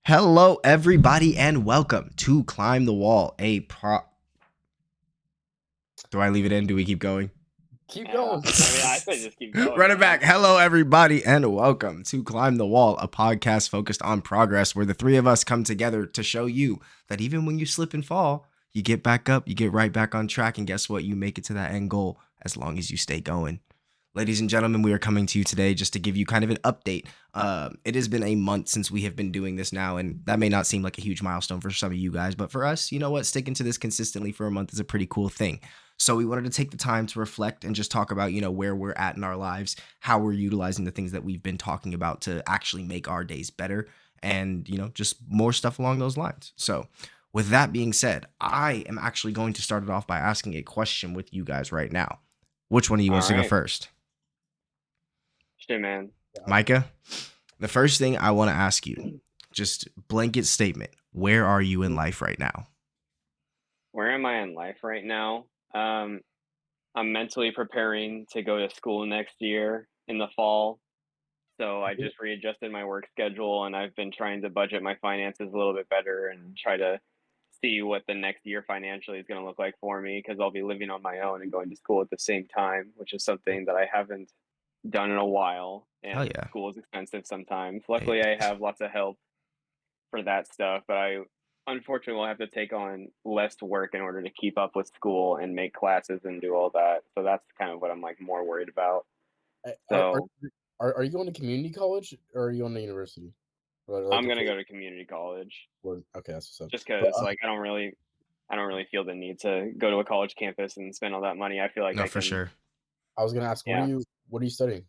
Hello, everybody, and welcome to Climb the Wall. Do I leave it in? Do we keep going? Keep Yeah, going. I mean, I say just keep going, Run it man. back. Hello, everybody, and welcome to Climb the Wall, a podcast focused on progress where the three of us come together to show you that even when you slip and fall, you get back up, you get right back on track, and guess what? You make it to that end goal as long as you stay going. Ladies and gentlemen, we are coming to you today just to give you kind of an update. It has been a month since we have been doing this now, and that may not seem like a huge milestone for some of you guys, but for us, you know what? Sticking to this consistently for a month is a pretty cool thing. So we wanted to take the time to reflect and just talk about, where we're at in our lives, how we're utilizing the things that we've been talking about to actually make our days better, and, just more stuff along those lines. So with that being said, I am actually going to start it off by asking a question with you guys right now. Which one of you All wants to go right. first? Shit, man. Micah, the first thing I want to ask you, just blanket statement. Where are you in life right now? Where am I in life right now? I'm mentally preparing to go to school next year in the fall. So I just readjusted my work schedule and I've been trying to budget my finances a little bit better and try to see what the next year financially is going to look like for me because I'll be living on my own and going to school at the same time, which is something that I haven't done in a while. Hell And yeah. school is expensive sometimes. Hey, Luckily, I have lots of help for that stuff, but I unfortunately will have to take on less work in order to keep up with school and make classes and do all that. So that's kind of what I'm like more worried about. Are, are, So are you going to community college or are you going to university? Or like I'm a gonna go to community college okay, that's what's up. just But because like I don't really feel the need to go to a college campus and spend all that money. I feel like no, I for can, sure. I was gonna ask, yeah. what are you studying?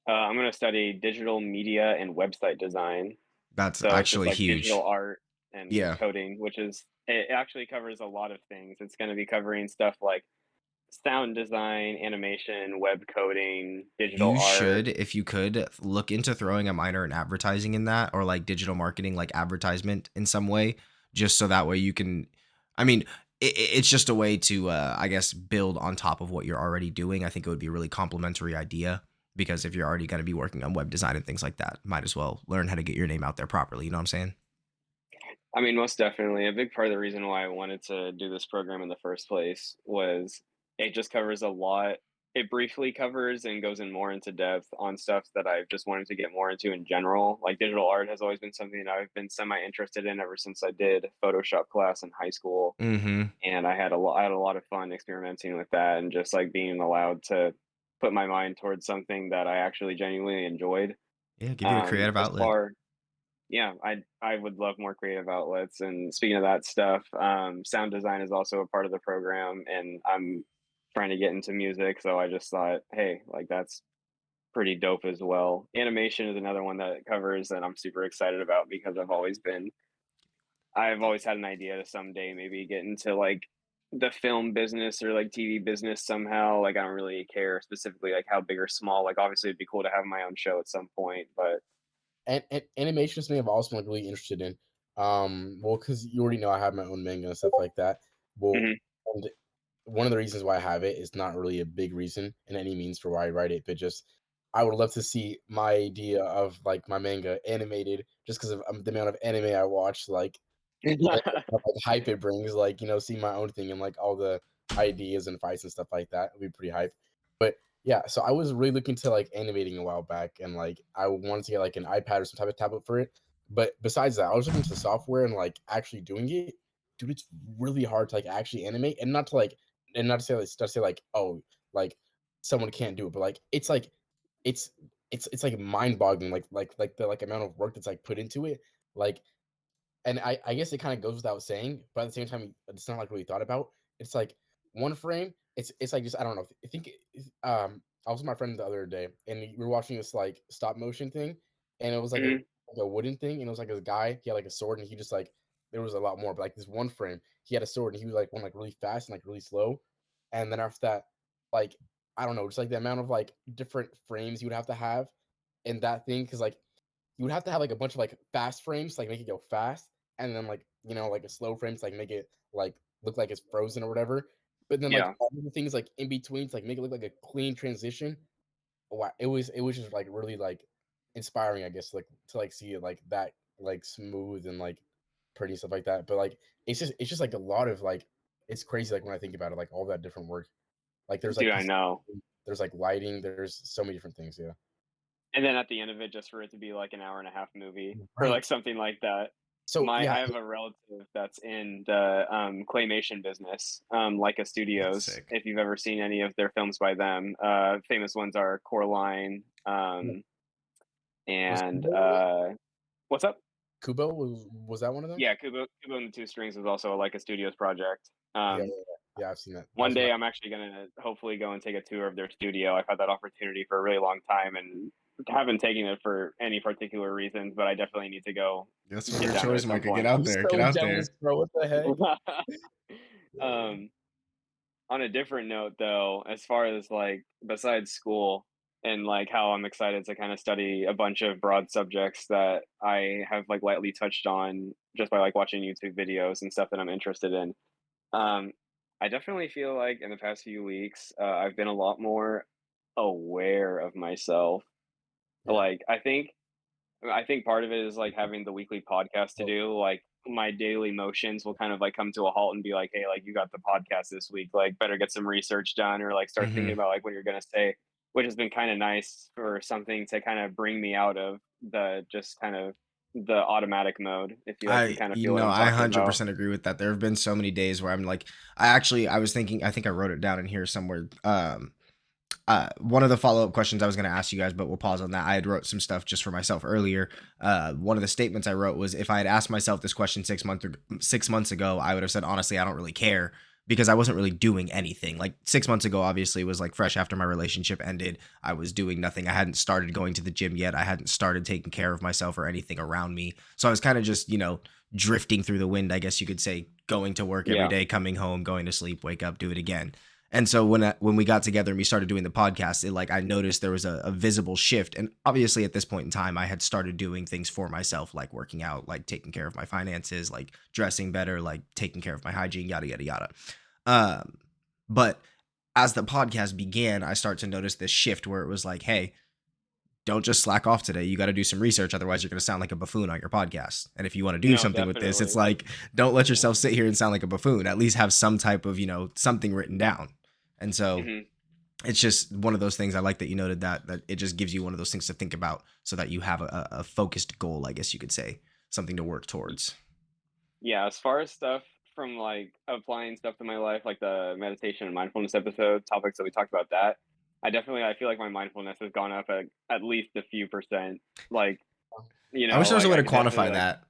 I'm gonna study digital media and website design. That's So it's just actually like digital huge. art and Yeah. coding, which is it actually covers a lot of things. It's going to be covering stuff like sound design, animation, web coding, digital You art. should, if you could, look into throwing a minor in advertising in that or like digital marketing, like advertisement in some way, just so that way you can. I mean, it's just a way to, I guess, build on top of what you're already doing. I think it would be a really complimentary idea because if you're already going to be working on web design and things like that, might as well learn how to get your name out there properly. You know what I'm saying? I mean, most definitely. A big part of the reason why I wanted to do this program in the first place was it just covers a lot. It briefly covers and goes in more into depth on stuff that I've just wanted to get more into in general. Like digital art has always been something that I've been semi interested in ever since I did Photoshop class in high school. Mm-hmm. And I had a lot of fun experimenting with that and just like being allowed to put my mind towards something that I actually genuinely enjoyed. Yeah, give you a creative As outlet. far Yeah, I would love more creative outlets. And speaking of that stuff, sound design is also a part of the program, and I'm trying to get into music. So I just thought, hey, like that's pretty dope as well. Animation is another one that it covers that I'm super excited about because I've always had an idea to someday maybe get into like the film business or like TV business somehow. Like I don't really care specifically like how big or small. Like obviously it'd be cool to have my own show at some point, but And animation is something I've also been like really interested in. Well, because you already know I have my own manga and stuff like that. Well, mhm. and one of the reasons why I have it is not really a big reason in any means for why I write it, but just I would love to see my idea of like my manga animated just because of the amount of anime I watch, like and like hype it brings, like see my own thing and like all the ideas and fights and stuff like that. It'd be pretty hype. But yeah, so I was really looking to like animating a while back, and like I wanted to get like an iPad or some type of tablet for it. But besides that, I was looking to software and like actually doing it. Dude, it's really hard to like actually animate, and not to like, and not to say like, oh, like someone can't do it, but like it's it's like mind boggling, like the like amount of work that's like put into it, like. And I guess it kind of goes without saying, but at the same time, it's not like really thought about. It's like one frame. It's like just I don't know. I think I was with my friend the other day, and we were watching this like stop motion thing, and it was Mhm. like a wooden thing, and it was like this guy. He had like a sword, and he just like there was a lot more, but like this one frame, he had a sword, and he was like one like really fast and like really slow, and then after that, like I don't know, just like the amount of like different frames you would have to have in that thing, because like you would have to have like a bunch of like fast frames to like make it go fast, and then like like a slow frame to like make it like look like it's frozen or whatever. But then like Yeah. all the things like in between to like make it look like a clean transition. Wow, it was just like really like inspiring, I guess, like to like see it like like smooth and like pretty stuff like that. But like it's just like a lot of like it's crazy like when I think about it, like all that different work. Like there's like Dude, I know. there's like lighting, there's so many different things, yeah. And then at the end of it, just for it to be like an hour and a half movie or like Right. something like that. So I yeah, have a relative that's in the claymation business, Leica That's Studios. sick. If you've ever seen any of their films by them, famous ones are Coraline, yeah. Was and Kubo one? what's up? Kubo was that one of them? Yeah, Kubo and the Two Strings is also a Leica Studios project. Yeah, yeah, yeah. Yeah, I've seen that. One day I'm actually gonna hopefully go and take a tour of their studio. I've had that opportunity for a really long time and haven't taken it for any particular reasons, but I definitely need to go That's a get weird down there choice, at some Micah. Get point. out I'm there. Get so out jealous, there. bro. What the heck? Yeah. um, on a different note, though, as far as like besides school and like how I'm excited to kind of study a bunch of broad subjects that I have like lightly touched on just by like watching YouTube videos and stuff that I'm interested in. Um, I definitely feel like in the past few weeks, I've been a lot more aware of myself. Yeah. Like, I think part of it is like having the weekly podcast to Oh, do. Like, my daily motions will kind of like come to a halt and be like, hey, like you got the podcast this week, like better get some research done or like start thinking Hmm. about like what you're gonna say, which has been kind of nice for something to kind of bring me out of the just kind of the automatic mode, if you like can kind of feel what I'm I talking about. 100% agree with that. There have been so many days where I'm like, I was thinking, I think I wrote it down in here somewhere. One of the follow-up questions I was going to ask you guys, but we'll pause on that. I had wrote some stuff just for myself earlier. One of the statements I wrote was, if I had asked myself this question 6 months ago, I would have said, honestly, I don't really care, because I wasn't really doing anything. Like 6 months ago, obviously, was like fresh after my relationship ended. I was doing nothing. I hadn't started going to the gym yet. I hadn't started taking care of myself or anything around me. So I was kind of just, drifting through the wind, I guess you could say, going to work every Yeah. day, coming home, going to sleep, wake up, do it again. And so when we got together and we started doing the podcast, I noticed there was a visible shift. And obviously at this point in time, I had started doing things for myself, like working out, like taking care of my finances, like dressing better, like taking care of my hygiene, yada, yada, yada. Um, but as the podcast began, I start to notice this shift where it was like, hey, don't just slack off today. You got to do some research. Otherwise, you're going to sound like a buffoon on your podcast. And if you want to do No, something with this, it's definitely. like, don't let yourself sit here and sound like a buffoon. At least have some type of, something written down. And so Mhm. it's just one of those things. I like that you noted that it just gives you one of those things to think about, so that you have a focused goal, I guess you could say, something to work towards. Yeah, as far as stuff from like applying stuff to my life, like the meditation and mindfulness episode topics that we talked about, that I feel like my mindfulness has gone up at least a few percent. Like, I wish there was a like way I to could definitely quantify like, that.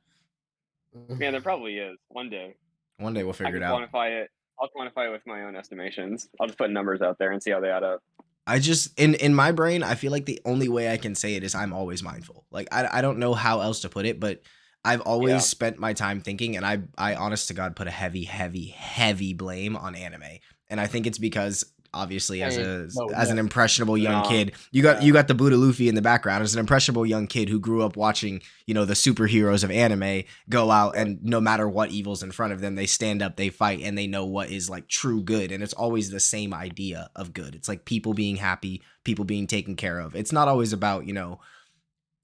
man, there probably is one day. One day we'll I figure it can out. quantify it. I'll quantify it with my own estimations. I'll just put numbers out there and see how they add up. I just in my brain, I feel like the only way I can say it is I'm always mindful. Like I don't know how else to put it, but I've always Yeah. spent my time thinking, and I honest to God put a heavy, heavy, heavy blame on anime. And I think it's because obviously as Same. No, an yes. impressionable young No. kid, you got the Buddha Luffy in the background. As an impressionable young kid who grew up watching, the superheroes of anime go out, and no matter what evil's in front of them, they stand up, they fight, and they know what is like true good. And it's always the same idea of good. It's like people being happy, people being taken care of. It's not always about,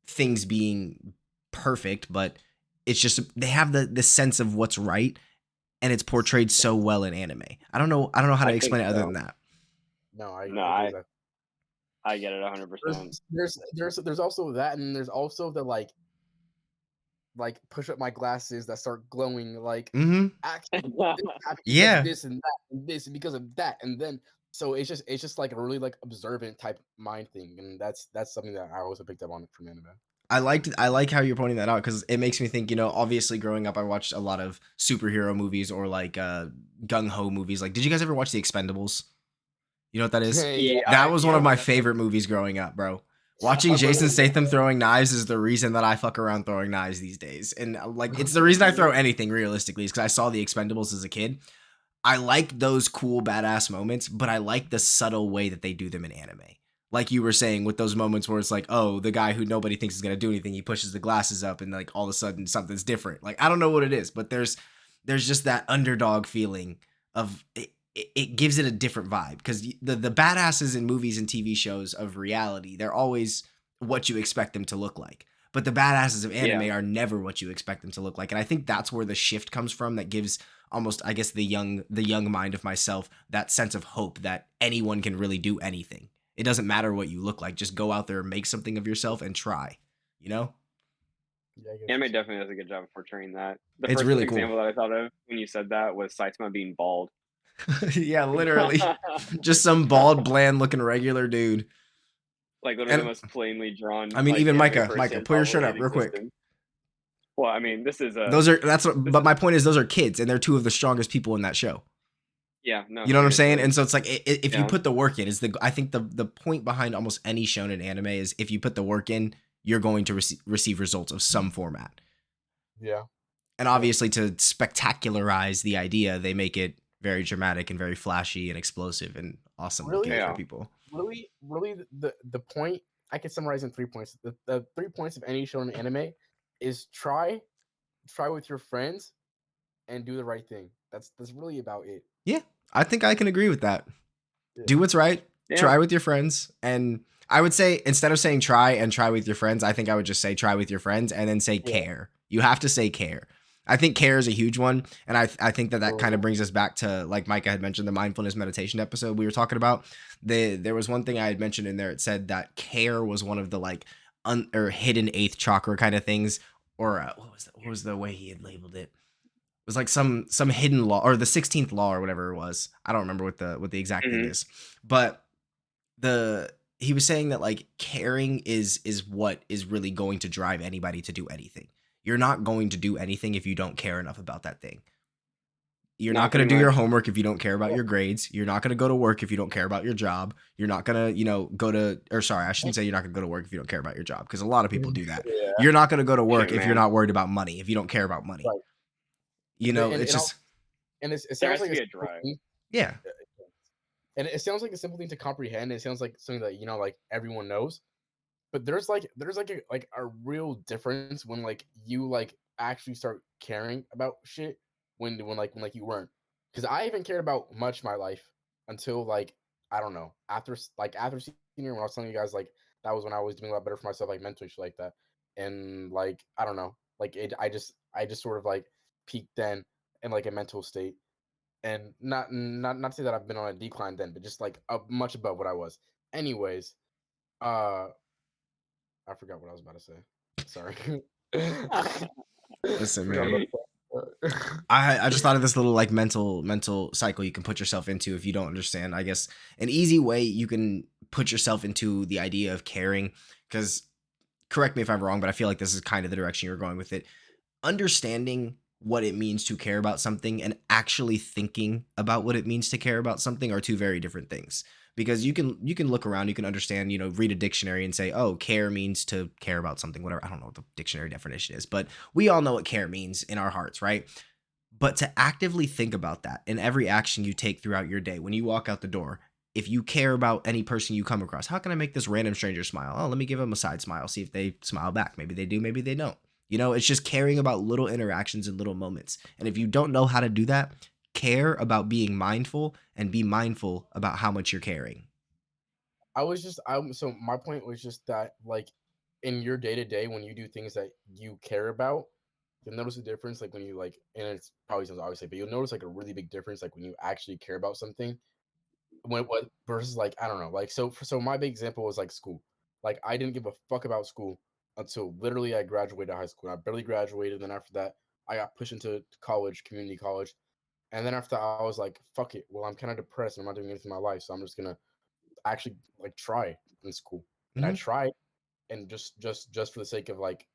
things being perfect, but it's just they have the sense of what's right, and it's portrayed so well in anime. I don't know how to I think explain it other so. than that. No, I No, agree with that. I get it 100%. There's also that, and there's also the like push up my glasses that start glowing, like Mm-hmm. actually this happened because Yeah. of this and that and this and because of that, and then so it's just like a really like observant type mind thing, and that's something that I also picked up on from anime. I like how you're pointing that out, because it makes me think, obviously growing up I watched a lot of superhero movies, or like gung ho movies. Like, did you guys ever watch The Expendables? You know what that is? Yeah, That was one of my that's favorite movies growing up, bro. Watching Jason Statham throwing knives is the reason that I fuck around throwing knives these days. And like, it's the reason I throw anything realistically, is because I saw The Expendables as a kid. I like those cool badass moments, but I like the subtle way that they do them in anime. Like you were saying, with those moments where it's like, oh, the guy who nobody thinks is gonna do anything, he pushes the glasses up, and like all of a sudden something's different. Like, I don't know what it is, but there's just that underdog feeling of it. It gives it a different vibe, because the badasses in movies and TV shows of reality, they're always what you expect them to look like. but the badasses of anime Yeah. are never what you expect them to look like. And I think that's where the shift comes from, that gives almost, I guess, the young mind of myself that sense of hope that anyone can really do anything. It doesn't matter what you look like, just go out there and make something of yourself and try, you know? Yeah, I get what you're Anime saying. definitely does a good job of portraying that. The It's first really cool. example that I thought of when you said that was Saitama being bald. Yeah, literally. Just some bald, bland looking regular dude. Like, literally the And most plainly I drawn, mean, like, even anime Micah, person pull your shirt probably up in real quick. existence. Well, I mean, this is a this But is my point is, those are kids, and they're two of the strongest people in that show. yeah, no, You know what I'm saying? seriously. And so it's like, if you Yeah. put the work in, I think the point behind almost any shonen anime is, if you put the work in, you're going to receive results of some format. Yeah. And obviously, to spectacularize the idea, they make it very dramatic and very flashy and explosive and awesome looking Really, for Yeah. people. really, the point I can summarize in 3 points. The 3 points of any shonen anime is try with your friends and do the right thing. That's really about it. Yeah, I think I can agree with that. Yeah. Do what's right, Yeah. try with your friends. And I would say, instead of saying try and try with your friends, I think I would just say try with your friends and then say Yeah. care. You have to say care. I think care is a huge one. And I think that kind of brings us back to, like Micah had mentioned, the mindfulness meditation episode we were talking about. There was one thing I had mentioned in there. It said that care was one of the like or hidden eighth chakra kind of things. Or what was the way he had labeled it? It was like some hidden law, or the 16th law, or whatever it was. I don't remember what the exact thing Mhm. is. But he was saying that like caring is what is really going to drive anybody to do anything. You're not going to do anything if you don't care enough about that thing. You're No, not going pretty to do your much. homework if you don't care about Yeah. your grades. You're not going to go to work if you don't care about your job. You're not going to, go to, or sorry, I shouldn't say you're not going to go to work if you don't care about your job, because a lot of people do that. Yeah. You're not going to go to work Shit, if you're man. not worried about money, if you don't care about money. Right. It's And just, it There sounds has like to be a a simple drive. thing. yeah. And it sounds like a simple thing to comprehend. It sounds like something that like everyone knows. But there's like a real difference when like you like actually start caring about shit when you weren't. Because I haven't cared about much my life until like I don't know, after senior, when I was telling you guys like that was when I was doing a lot better for myself, like mentally, shit like that. And like I don't know, like I just sort of like peaked then in like a mental state. And not to say that I've been on a decline then, but just like much above what I was. Anyways, uh I forgot what I was about to say. Sorry. Listen, Forgot man. about that. I just thought of this little like mental cycle you can put yourself into if you don't understand. I guess an easy way you can put yourself into the idea of caring, because correct me if I'm wrong, but I feel like this is kind of the direction you're going with it. Understanding what it means to care about something and actually thinking about what it means to care about something are two very different things. Because you can look around, you can understand, read a dictionary and say, oh, care means to care about something, whatever. I don't know what the dictionary definition is, but we all know what care means in our hearts, right? But to actively think about that in every action you take throughout your day, when you walk out the door, if you care about any person you come across, how can I make this random stranger smile? Oh, let me give them a side smile, see if they smile back. Maybe they do, maybe they don't. It's just caring about little interactions and little moments. And if you don't know how to do that, care about being mindful and be mindful about how much you're caring. So my point was just that like in your day to day when you do things that you care about, you'll notice a difference like when you like, and it's probably sounds obviously, but you'll notice like a really big difference like when you actually care about something when what versus like I don't know, like so my big example was like school. Like I didn't give a fuck about school until literally I graduated high school. I barely graduated, and then after that I got pushed into college, community college. And then after that, I was like, fuck it. Well, I'm kind of depressed and I'm not doing anything in my life. So I'm just gonna actually like try in school. And I Mhm. tried, and just for the sake of like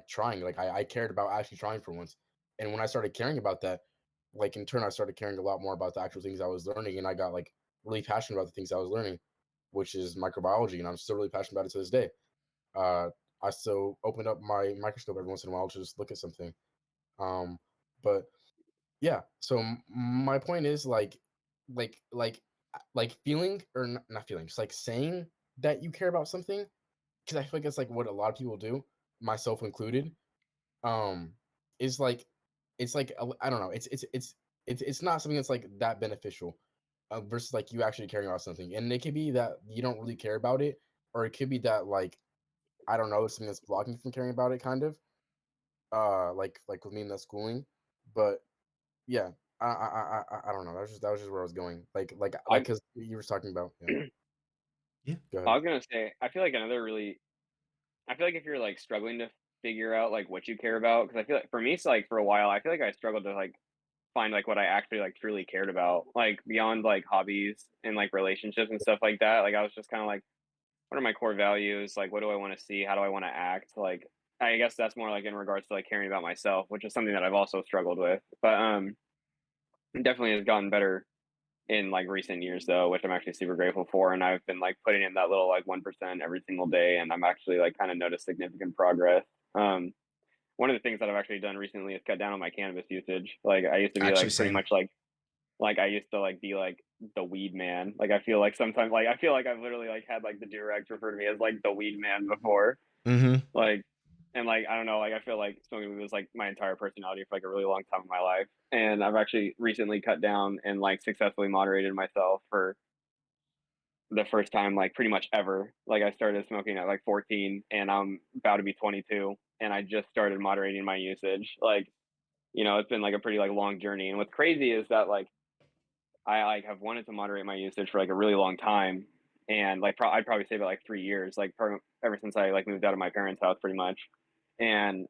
trying. Like I cared about actually trying for once. And when I started caring about that, like in turn I started caring a lot more about the actual things I was learning, and I got like really passionate about the things I was learning, which is microbiology, and I'm still really passionate about it to this day. Uh I still open up my microscope every once in a while to just look at something. Um but yeah, so my point is like like like feeling or not feeling, just like saying that you care about something, because I feel like it's like what a lot of people do, myself included. Um, is like it's like I don't know, it's not something that's like that beneficial, versus like you actually caring about something, and it could be that you don't really care about it, or it could be that like I don't know, something that's blocking me from caring about it, kind of. Like with me in the schooling, but yeah, I don't know. That was just where I was going. Like I because you were talking about. Yeah, Yeah. go I ahead. was gonna say, I feel like another really I feel like if you're, like, struggling to figure out, like, what you care about, because I feel like for me, it's like, for a while, I feel like I struggled to, like, find, like, what I actually, like, truly cared about, like, beyond, like, hobbies and, like, relationships and stuff like that, like, I was just kinda like, "What are my core values? Like, what do I wanna see? How do I wanna act?" Like, I guess that's more, like, in regards to, like, caring about myself, which is something that I've also struggled with, but, definitely has gotten better in, like, recent years, though, which I'm actually super grateful for, and I've been, like, putting in that little, like, 1% every single day, and I'm actually, like, kinda noticed significant progress. Um, One of the things that I've actually done recently is cut down on my cannabis usage. Like, I used to be, Actually, like, pretty same. much like, I used to, like, be, like, the weed man. Like, I feel like sometimes like, I feel like I've literally, like, had, like, the Durex refer to me as, like, the weed man before. Mm-hmm. Like and, like, I don't know, like, I feel like smoking weed was, like, my entire personality for, like, a really long time in my life, and I've actually recently cut down and, like, successfully moderated myself for the first time, like, pretty much ever. Like, I started smoking at, like, 14, and I'm about to be 22, and I just started moderating my usage. Like, it's been, like, a pretty, like, long journey, and what's crazy is that, like, I, like, have wanted to moderate my usage for, like, a really long time, and, like, I'd probably say about, like, 3 years, like, ever since I, like, moved out of my parents' house pretty much, and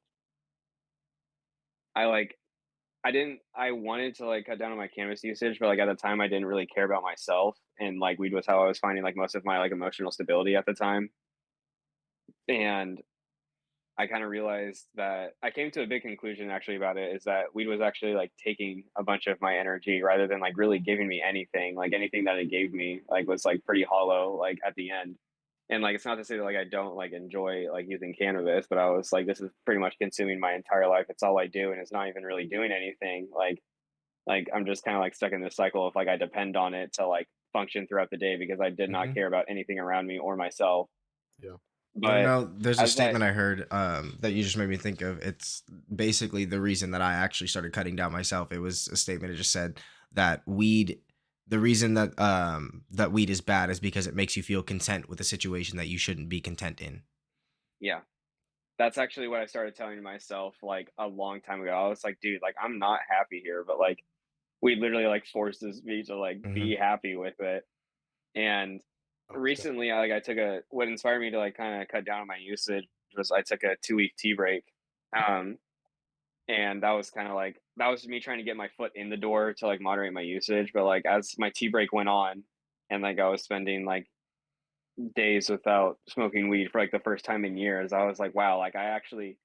I, like I wanted to, like, cut down on my cannabis usage, but, like, at the time, I didn't really care about myself, and, like, weed was how I was finding, like, most of my, like, emotional stability at the time, and I kinda realized that I came to a big conclusion actually about it, is that weed was actually, like, taking a bunch of my energy rather than, like, really giving me anything, like, anything that it gave me, like, was, like, pretty hollow, like, at the end. And, like, it's not to say that, like, I don't, like, enjoy, like, using cannabis, but I was like, "This is pretty much consuming my entire life, it's all I do, and it's not even really doing anything." I'm just kinda, like, stuck in this cycle of, like, I depend on it to, like, function throughout the day because I did not Mm-hmm. care about anything around me or myself. Yeah. But There's a as I statement I heard that you just made me think of. It's basically the reason that I actually started cutting down myself. It was a statement. It just said that the reason that weed is bad is because it makes you feel content with a situation that you shouldn't be content in. Yeah. That's actually what I started telling myself, like, a long time ago. I was like, "Dude, like, I'm not happy here," but, like, weed literally, like, forces me to, like, Hmm. be happy with it. And Okay. recently, I took a what inspired me to, like, kinda cut down on my usage was I took a 2-week tea break. Um, and that was me trying to get my foot in the door to, like, moderate my usage, but, like, as my tea break went on and, like, I was spending, like, days without smoking weed for, like, the first time in years, I was like, "Wow, like, I actually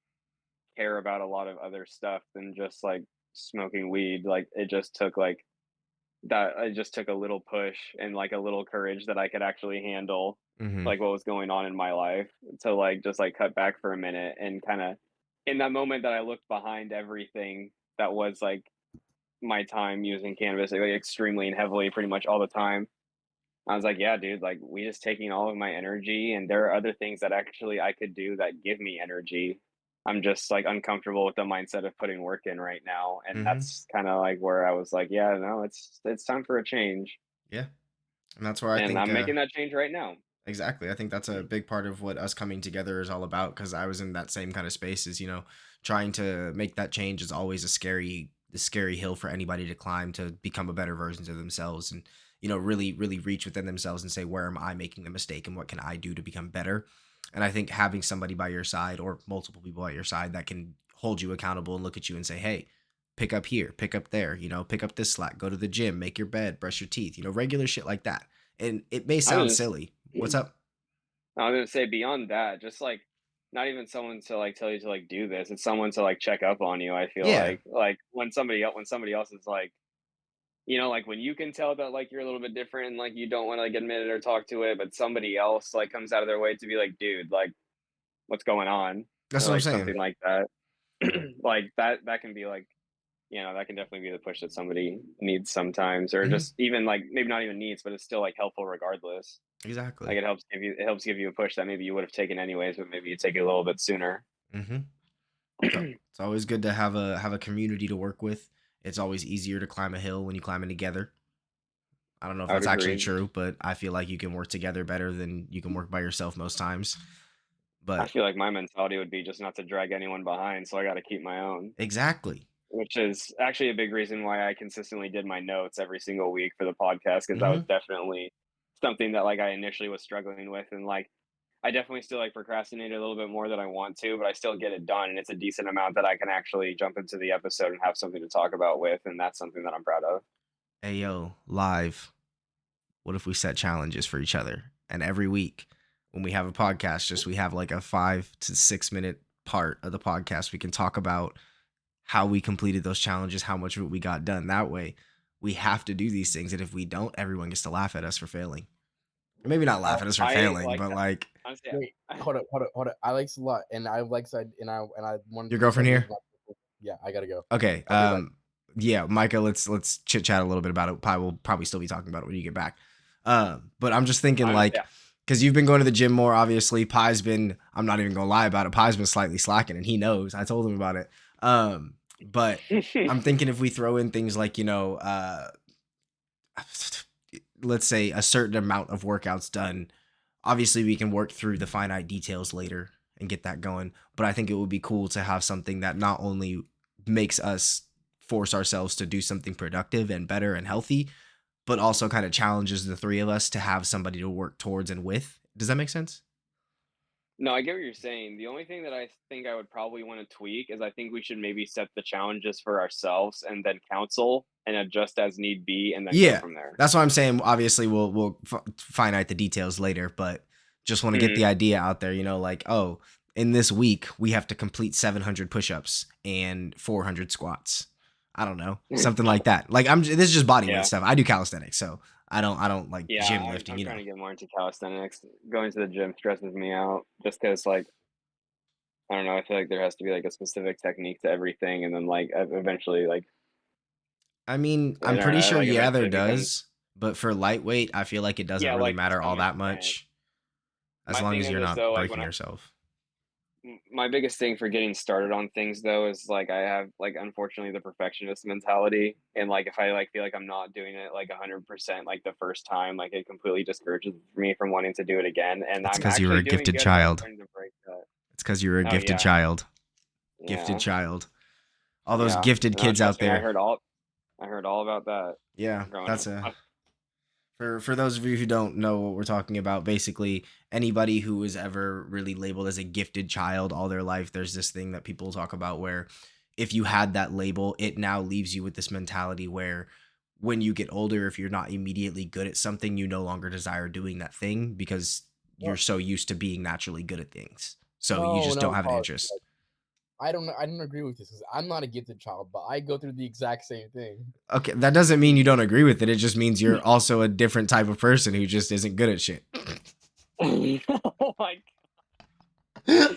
care about a lot of other stuff than just, like, smoking weed." Like, it just took a little push and, like, a little courage that I could actually handle, Hmm. like, what was going on in my life to, like, just, like, cut back for a minute and kinda in that moment that I looked behind everything that was, like, my time using cannabis, like, extremely and heavily pretty much all the time. I was like, "Yeah, dude, like, weed is taking all of my energy, and there are other things that actually I could do that give me energy. I'm just, like, uncomfortable with the mindset of putting work in right now," and Hmm. that's kinda, like, where I was like, "Yeah, no, it's time for a change," Yeah, and that's where I and think I'm making that change right now. exactly. I think that's a big part of what us coming together is all about. Because I was in that same kind of space. Is trying to make that change is always a scary hill for anybody to climb to become a better version of themselves, and really really reach within themselves and say, where am I making the mistake and what can I do to become better. And I think having somebody by your side or multiple people at your side that can hold you accountable and look at you and say, hey, pick up here, pick up there, pick up this slack, go to the gym, make your bed, brush your teeth, regular shit like that. And it may I sound was silly. What's up? I was gonna say beyond that, just, like, not even someone to, like, tell you to, like, do this, it's someone to, like, check up on you, I feel Yeah. like, when somebody else is, like like, when you can tell that, like, you're a little bit different and, like, you don't wanna, like, admit it or talk to it, but somebody else, like, comes out of their way to be like, "Dude, like, what's going on?" That's Or, what I'm like, saying. something like that. Like, that can be, like that can definitely be the push that somebody needs sometimes, or Mhm. just even, like, maybe not even needs, but it's still, like, helpful regardless. Like, Exactly. it helps give you a push that maybe you would have taken anyways, but maybe you take it a little bit sooner. Mhm. So, it's always good to have a community to work with. It's always easier to climb a hill when you climb it together. I don't know if I would that's actually agree. true, but I feel like you can work together better than you can work by yourself most times. I But feel like my mentality would be just not to drag anyone behind, so I gotta keep my own, exactly. which is actually a big reason why I consistently did my notes every single week for the podcast, because that was Hmm. definitely something that, like, I initially was struggling with, and, like, I definitely still, like, procrastinate a little bit more than I want to, but I still get it done, and it's a decent amount that I can actually jump into the episode and have something to talk about with, and that's something that I'm proud of. Hey yo, live. What if we set challenges for each other? And every week when we have a podcast, just we have like a 5 to 6 minute part of the podcast. We can talk about how we completed those challenges, how much of it we got done. That way, we have to do these things. And if we don't, everyone gets to laugh at us for failing. Or maybe not laugh at us for I failing, like but that. like Honestly, Wait, hold up. I likes a lot, and I likes I wanted your to girlfriend tell you. here. Yeah, I gotta go. Okay. I'll be back. Yeah, Micah, let's chit chat a little bit about it. We'll probably still be talking about it when you get back. But I'm just thinking like, yeah. because you've been going to the gym more, obviously. Pie's been, I'm not even gonna lie about it. Pie's been slightly slacking, and he knows. I told him about it. But I'm thinking if we throw in things like, let's say a certain amount of workouts done, obviously we can work through the finite details later and get that going. But I think it would be cool to have something that not only makes us force ourselves to do something productive and better and healthy, but also kind of challenges the three of us to have somebody to work towards and with. Does that make sense? No, I get what you're saying. The only thing that I think I would probably want to tweak is I think we should maybe set the challenges for ourselves and then counsel and adjust as need be and then go Yeah, from there. that's what I'm saying. Obviously, we'll finite the details later, but just want to get Mhm. the idea out there. Like, oh, in this week we have to complete 700 push-ups and 400 squats. I don't know, something like that. Like this is just body weight Yeah. stuff. I do calisthenics, so I don't like Yeah, gym I'm lifting. I'm trying to get more into calisthenics. Going to the gym stresses me out just because, like, I don't know, I feel like there has to be, like, a specific technique to everything, and then, like, eventually, like, I mean, I I'm don't pretty know, sure, like, yeah, eventually there it becomes does. But for lightweight, I feel like it doesn't yeah, really like, to matter all some that extent. much as My long thing as is you're this not though, like, breaking yourself. my biggest thing for getting started on things though is like I have like unfortunately the perfectionist mentality, and like if I like feel like I'm not doing it like 100% like the first time, like it completely discourages me from wanting to do it again. And It's I'm because you were actually a doing gifted good, but I'm child. starting to break that. It's because you were a Oh gifted yeah, child. Gifted yeah, child. All those yeah. gifted No, kids out trust me, there. I heard all about that Yeah, growing that's up. for those of you who don't know what we're talking about. Basically, anybody who is ever really labeled as a gifted child all their life, there's this thing that people talk about where if you had that label, it now leaves you with this mentality where when you get older, if you're not immediately good at something, you no longer desire doing that thing because you're No, so used to being naturally good at things. So you no, just don't no, have an pause. interest. I don't agree with this because I'm not a gifted child, but I go through the exact same thing. Okay, that doesn't mean you don't agree with it. It just means you're also a different type of person who just isn't good at shit. Oh my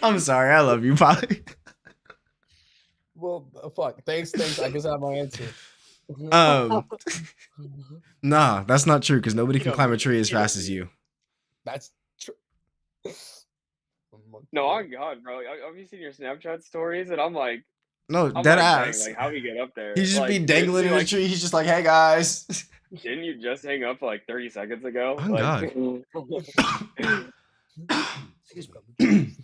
I'm sorry. I love you, Polly. Well, fuck. Thanks. I guess I have my answer. Um, nah, that's not true because nobody You can don't climb a mean it. tree as You don't fast as mean it. you. That's true. No, on God, bro. Have you seen your Snapchat stories? And No, I'm dead like, dang, ass. like how we get up He there? just be Like dangling seriously, in a like tree. He's just like, "Hey guys." didn't you just hang up like 30 seconds ago? Oh Like God. Excuse me.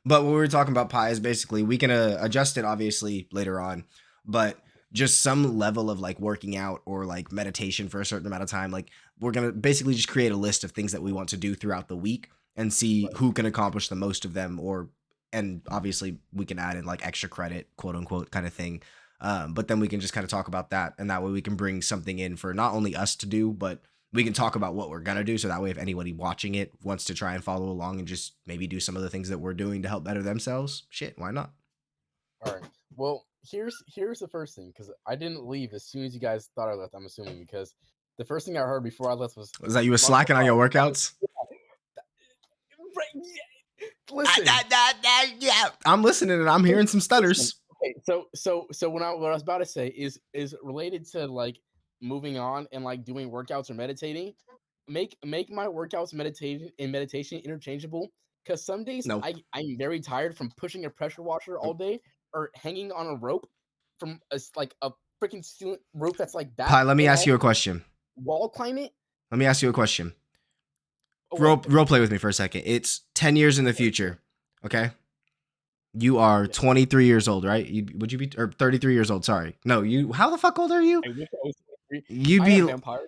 But what we were talking about, Pi, is basically we can adjust it obviously later on, but just some level of like working out or like meditation for a certain amount of time. Like we're gonna basically just create a list of things that we want to do throughout the week and see Right. who can accomplish the most of them. And obviously we can add in like extra credit, quote unquote, kind of thing. But then we can just kind of talk about that, and that way we can bring something in for not only us to do, but we can talk about what we're gonna do. So that way, if anybody watching it wants to try and follow along and just maybe do some of the things that we're doing to help better themselves, shit, why not? All right. Well, here's the first thing because I didn't leave as soon as you guys thought I left. I'm assuming because the first thing I heard before I left was Is that you was muscle slacking on your up. workouts? Right, yeah. Listen. Yeah, I'm listening and I'm hearing some stutters. Okay, so what I was about to say is related to like moving on and like doing workouts or meditating. Make my workouts meditation interchangeable because some days No, I'm very tired from pushing a pressure washer all nope. day or hanging on a rope from like a freaking ceiling rope that's like that. Pi, let me and ask you a also question. wall climb it. Let me ask you a question. Oh, Role wait, play with me for a second. It's 10 years in the future. Okay. You are Yeah. 23 years old, right? Would you be or 33 years old? Sorry. No, you. How the fuck old are you? I wish I was 23. You I am be vampire.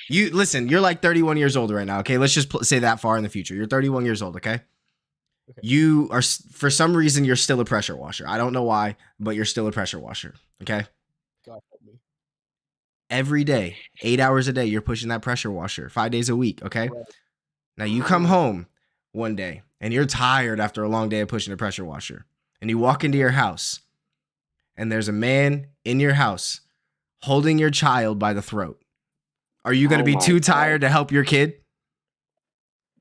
you listen. You're like 31 years old right now. Okay, let's just say that far in the future. You're 31 years old. Okay. Okay. You are for some reason you're still a pressure washer. I don't know why, but you're still a pressure washer. Okay. God help me. Every day, 8 hours a day, you're pushing that pressure washer 5 days a week. Okay. Right. Now you come home one day and you're tired after a long day of pushing a pressure washer, and you walk into your house and there's a man in your house holding your child by the throat. Are you going to Oh be my too God. tired to help your kid?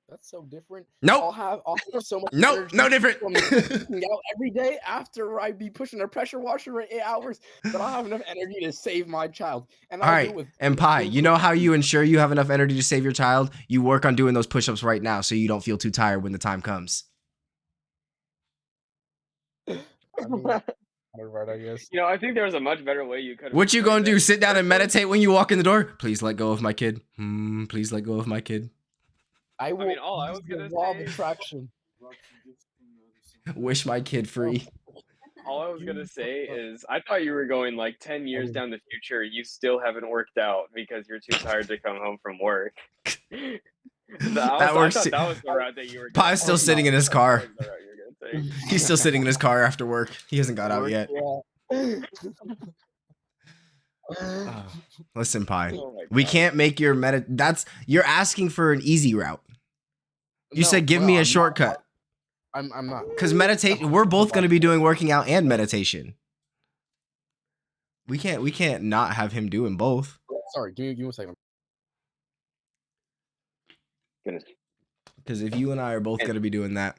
That's so different. Nope. I'll have so much Nope. energy No different. from working out every day after I be pushing a pressure washer for 8 hours that I'll have enough energy to save my child. And All I'll do right. it with And Pi, you know how you ensure you have enough energy to save your child? You work on doing those push-ups right now so you don't feel too tired when the time comes. I mean, right, I guess. You know, I think there was a much better way you could. What you gonna do? Sit down and meditate when you walk in the door? Please let go of my kid. Please let go of my kid. I will mean, all I was use the gonna law of say- attraction. Wish my kid free. All I was gonna say is, I thought you were going like 10 years down the future. You still haven't worked out because you're too tired to come home from work. That works. I thought that was the route that you were. Pi's still sitting in his car. That was the route you were gonna take. He's still sitting in his car after work. He hasn't got out yet. Yeah. Listen, Pi. Oh my We God. can't make your you're asking for an easy route. You said give me a shortcut. I'm not. Because meditation, we're both going to be doing working out and meditation. We can't not have him doing both. Sorry, give me a second. Goodness. Because if you and I are both going to be doing that,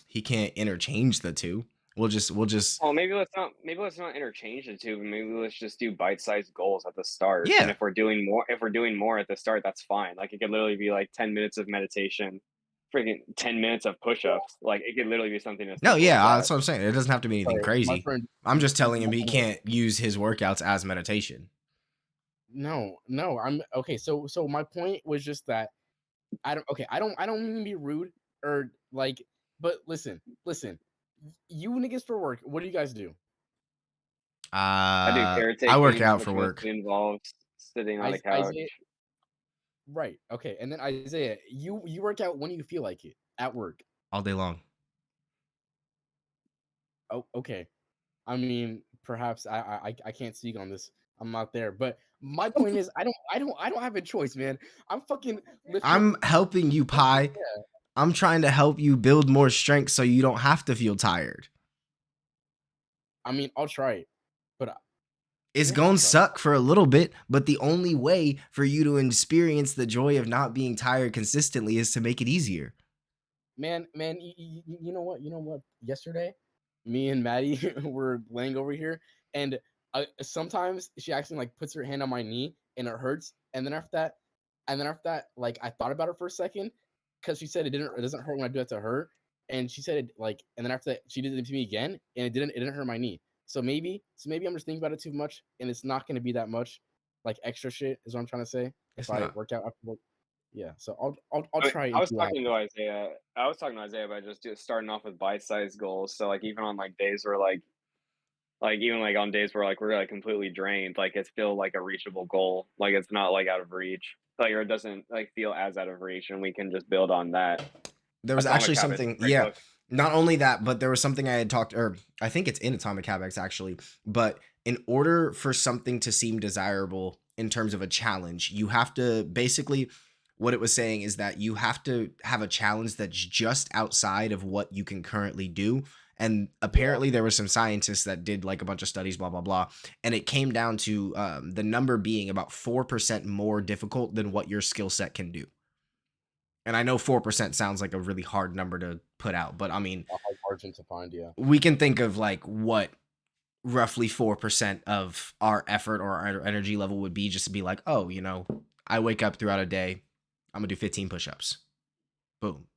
he can't interchange the two. We'll just. Well, maybe let's not interchange the two, but maybe let's just do bite-sized goals at the start. Yeah. And if we're doing more at the start, that's fine. Like it could literally be like 10 minutes of meditation, freaking 10 minutes of push-ups. Like it could literally be something as No, simple yeah, as that's what I'm saying. It doesn't have to be anything Sorry, my crazy. friend- I'm just telling him he can't use his workouts as meditation. No, I'm okay. So my point was just that I don't mean to be rude or like, but listen, you niggas for work, what do you guys do? I do caretaking. I work out which for work. mostly involves sitting on a couch. Isaiah, right. Okay. And then Isaiah, you work out when you feel like it at work. All day long. Oh, okay. I mean, perhaps I can't speak on this. I'm not there, but my point is, I don't have a choice, man. I'm fucking. I'm helping you, Pi. Yeah. I'm trying to help you build more strength so you don't have to feel tired. I mean, I'll try it, but It's Yeah, gonna right. suck for a little bit, but the only way for you to experience the joy of not being tired consistently is to make it easier. man, you know what? Yesterday, me and Maddie were laying over here, and sometimes she actually like puts her hand on my knee and it hurts, and then after that, like I thought about it for a second because she said it doesn't hurt when I do that to her, and she said it like, and then after that she did it to me again, and it didn't hurt my knee. So maybe I'm just thinking about it too much, and it's not going to be that much like extra shit is what I'm trying to say. It's If I not. work out after work. Yeah, so I'll I try. was talking to Isaiah. I was talking to Isaiah about just starting off with bite-sized goals. So like even on like days where like even like on days where like we're like completely drained, like it's still like a reachable goal. Like it's not like out of reach. Like or it doesn't like feel as out of reach, and we can just build on that. There was Atomic actually Habits, something, great yeah. book. Not only that, but there was something I had talked, or I think it's in Atomic Habits actually. But in order for something to seem desirable in terms of a challenge, you have to basically, what it was saying is that you have to have a challenge that's just outside of what you can currently do. And apparently there were some scientists that did like a bunch of studies, blah, blah, blah. And it came down to the number being about 4% more difficult than what your skill set can do. And I know 4% sounds like a really hard number to put out, but I mean, a hard margin to find. Yeah. we can think of like what roughly 4% of our effort or our energy level would be, just to be like, oh, you know, I wake up throughout a day, I'm gonna do 15 push-ups. Boom.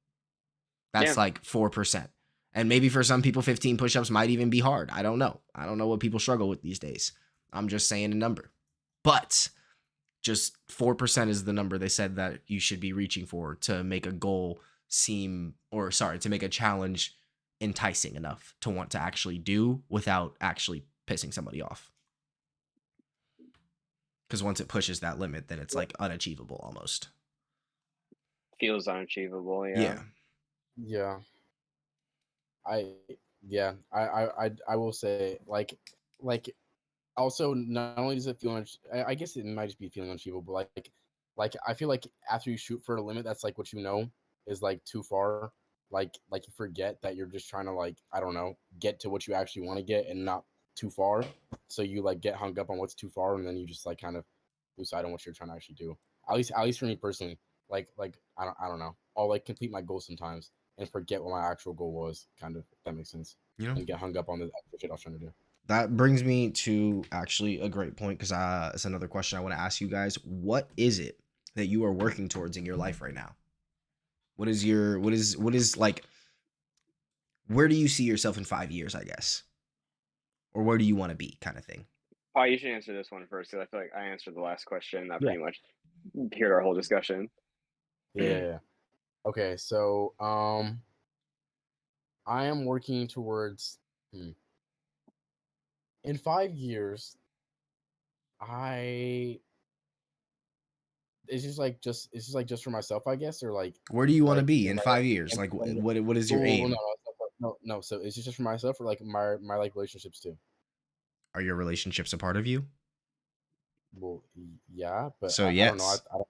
That's Yeah. like 4%. And maybe for some people, 15 push-ups might even be hard. I don't know. I don't know what people struggle with these days. I'm just saying a number. But just 4% is the number they said that you should be reaching for to make a goal to make a challenge enticing enough to want to actually do without actually pissing somebody off. Because once it pushes that limit, then it's like unachievable almost. Feels unachievable. Yeah. Yeah. I will say like also not only does it feel I guess it might just be feeling unachievable, but like I feel like after you shoot for a limit that's like what you know is like too far, like you forget that you're just trying to like, I don't know, get to what you actually want to get and not too far. So you like get hung up on what's too far and then you just like kind of lose sight on what you're trying to actually do. At least for me personally, like I don't know. I'll like complete my goal sometimes and forget what my actual goal was, kind of, if that makes sense. You know, And get hung up on the actual shit I was trying to do. that brings me to actually a great point, because it's another question I want to ask you guys. What is it that you are working towards in your life right now? What is like, where do you see yourself in 5 years, I guess? Or where do you want to be, kind of thing? Oh, you should answer this one first, because I feel like I answered the last question. That Yeah. pretty much geared our whole discussion. Yeah. Okay, so I am working towards in 5 years. It's just like just for myself, I guess, or like Where do you want to like be in my 5 years? and- Like, and- what is your aim? No. So it's just for myself, or like my like relationships too. Are your relationships a part of you? Well, yeah, but So I don't know. yes. I don't,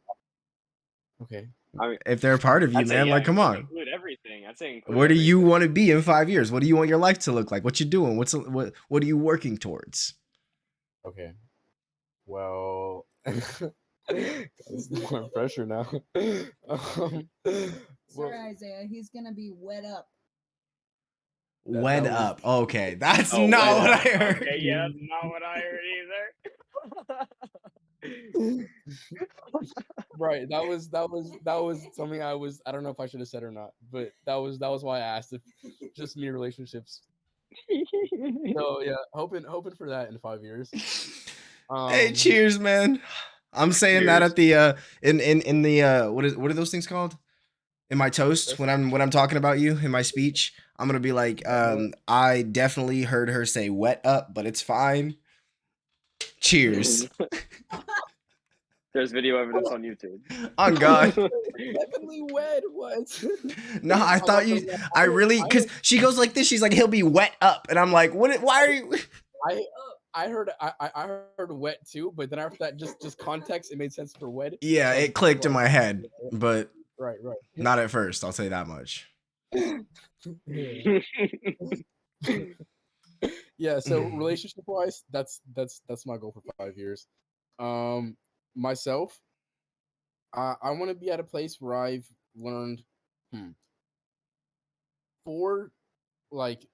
okay. I mean, If they're a part of you, I'd say man, like, come on. include everything. I'd say include Where do you everything. want to be in 5 years? What do you want your life to look like? What you doing? What are you working towards? Okay. Well, it's more pressure now. Sorry, Well, Isaiah. He's gonna be wet up. Wed that was- up. Okay, that's Oh, not wed what I up. heard. Okay, yeah, that's not what I heard either. right. That was something I don't know if I should have said or not, but that was why I asked if just me relationships. So yeah, hoping for that in 5 years. Hey, cheers, man. I'm saying that Cheers. at the in the what are those things called? In my toast, when I'm talking about you in my speech, I'm gonna be like, I definitely heard her say wet up, but it's fine. Cheers. There's video evidence on YouTube. On God. Definitely wed. What? No, I thought I really, because she goes like this. She's like, he'll be wet up, and I'm like, what? Why are you? I heard wet too, but then after that, just context, it made sense for wed. Yeah, So it clicked in my head, but right. not at first. I'll say that much. Yeah. So relationship wise, that's my goal for 5 years. Myself, I want to be at a place where I've learned 4 like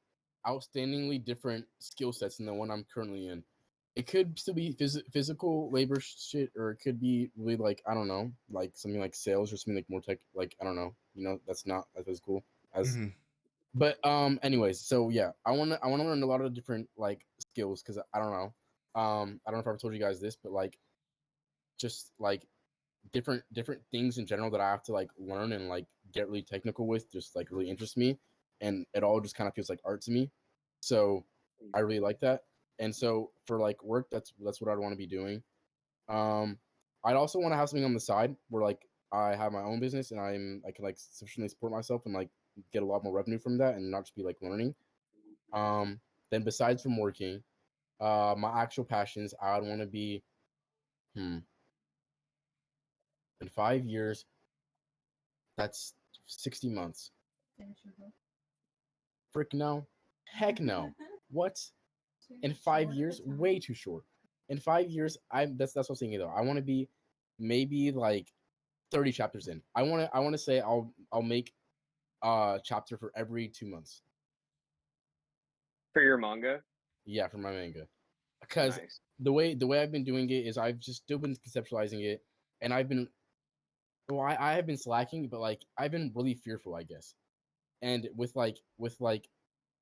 outstandingly different skill sets than the one I'm currently in. It could still be physical labor shit, or it could be really like, I don't know, like something like sales or something like more tech, like, I don't know, that's not as physical as. But anyways, so yeah, I want to learn a lot of different like skills, because I don't know, I don't know if I ever told you guys this, but like just like different things in general that I have to like learn and like get really technical with, just like really interests me, and it all just kind of feels like art to me. So I really like that. And so for like work, that's what I'd want to be doing. I'd also want to have something on the side where like I have my own business and I can like sufficiently support myself and like get a lot more revenue from that and not just be like learning. Then besides from working, my actual passions, I would want to be in 5 years, that's 60 months. Frick no. Heck no. What? In 5 years? Way too short. In 5 years, that's what I'm saying though. I want to be maybe like 30 chapters in. I want to say I'll make a chapter for every 2 months. For your manga? Yeah, for my manga. Because Nice. the way I've been doing it is I've just still been conceptualizing it, and I have been slacking, but like I've been really fearful, I guess. And with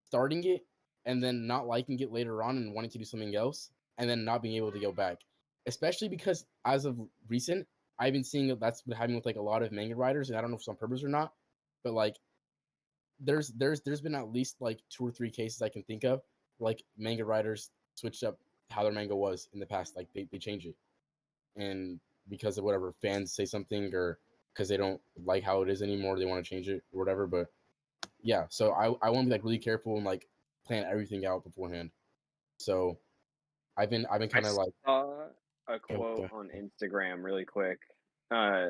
starting it and then not liking it later on and wanting to do something else and then not being able to go back, especially because as of recent, I've been seeing that's been happening with like a lot of manga writers, and I don't know if it's on purpose or not, but like there's been at least like 2 or 3 cases I can think of, like manga writers switched up how their manga was in the past. Like they change it, and because of whatever fans say something, or because they don't like how it is anymore, they want to change it or whatever. But yeah, so I want to be like really careful and like plan everything out beforehand. So I've been I kind of like saw a go quote ahead. on Instagram really quick. Uh,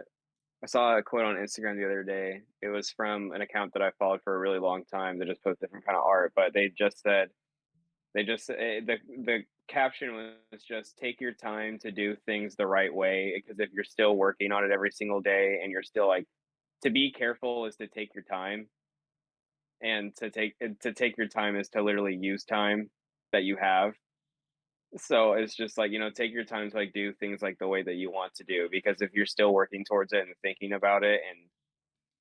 I saw a quote on Instagram the other day. It was from an account that I followed for a really long time that just posts different kind of art, but the caption was just take your time to do things the right way because if you're still working on it every single day and you're still like to be careful is to take your time and to take your time is to literally use time that you have. So it's just like, take your time to like do things like the way that you want to do because if you're still working towards it and thinking about it and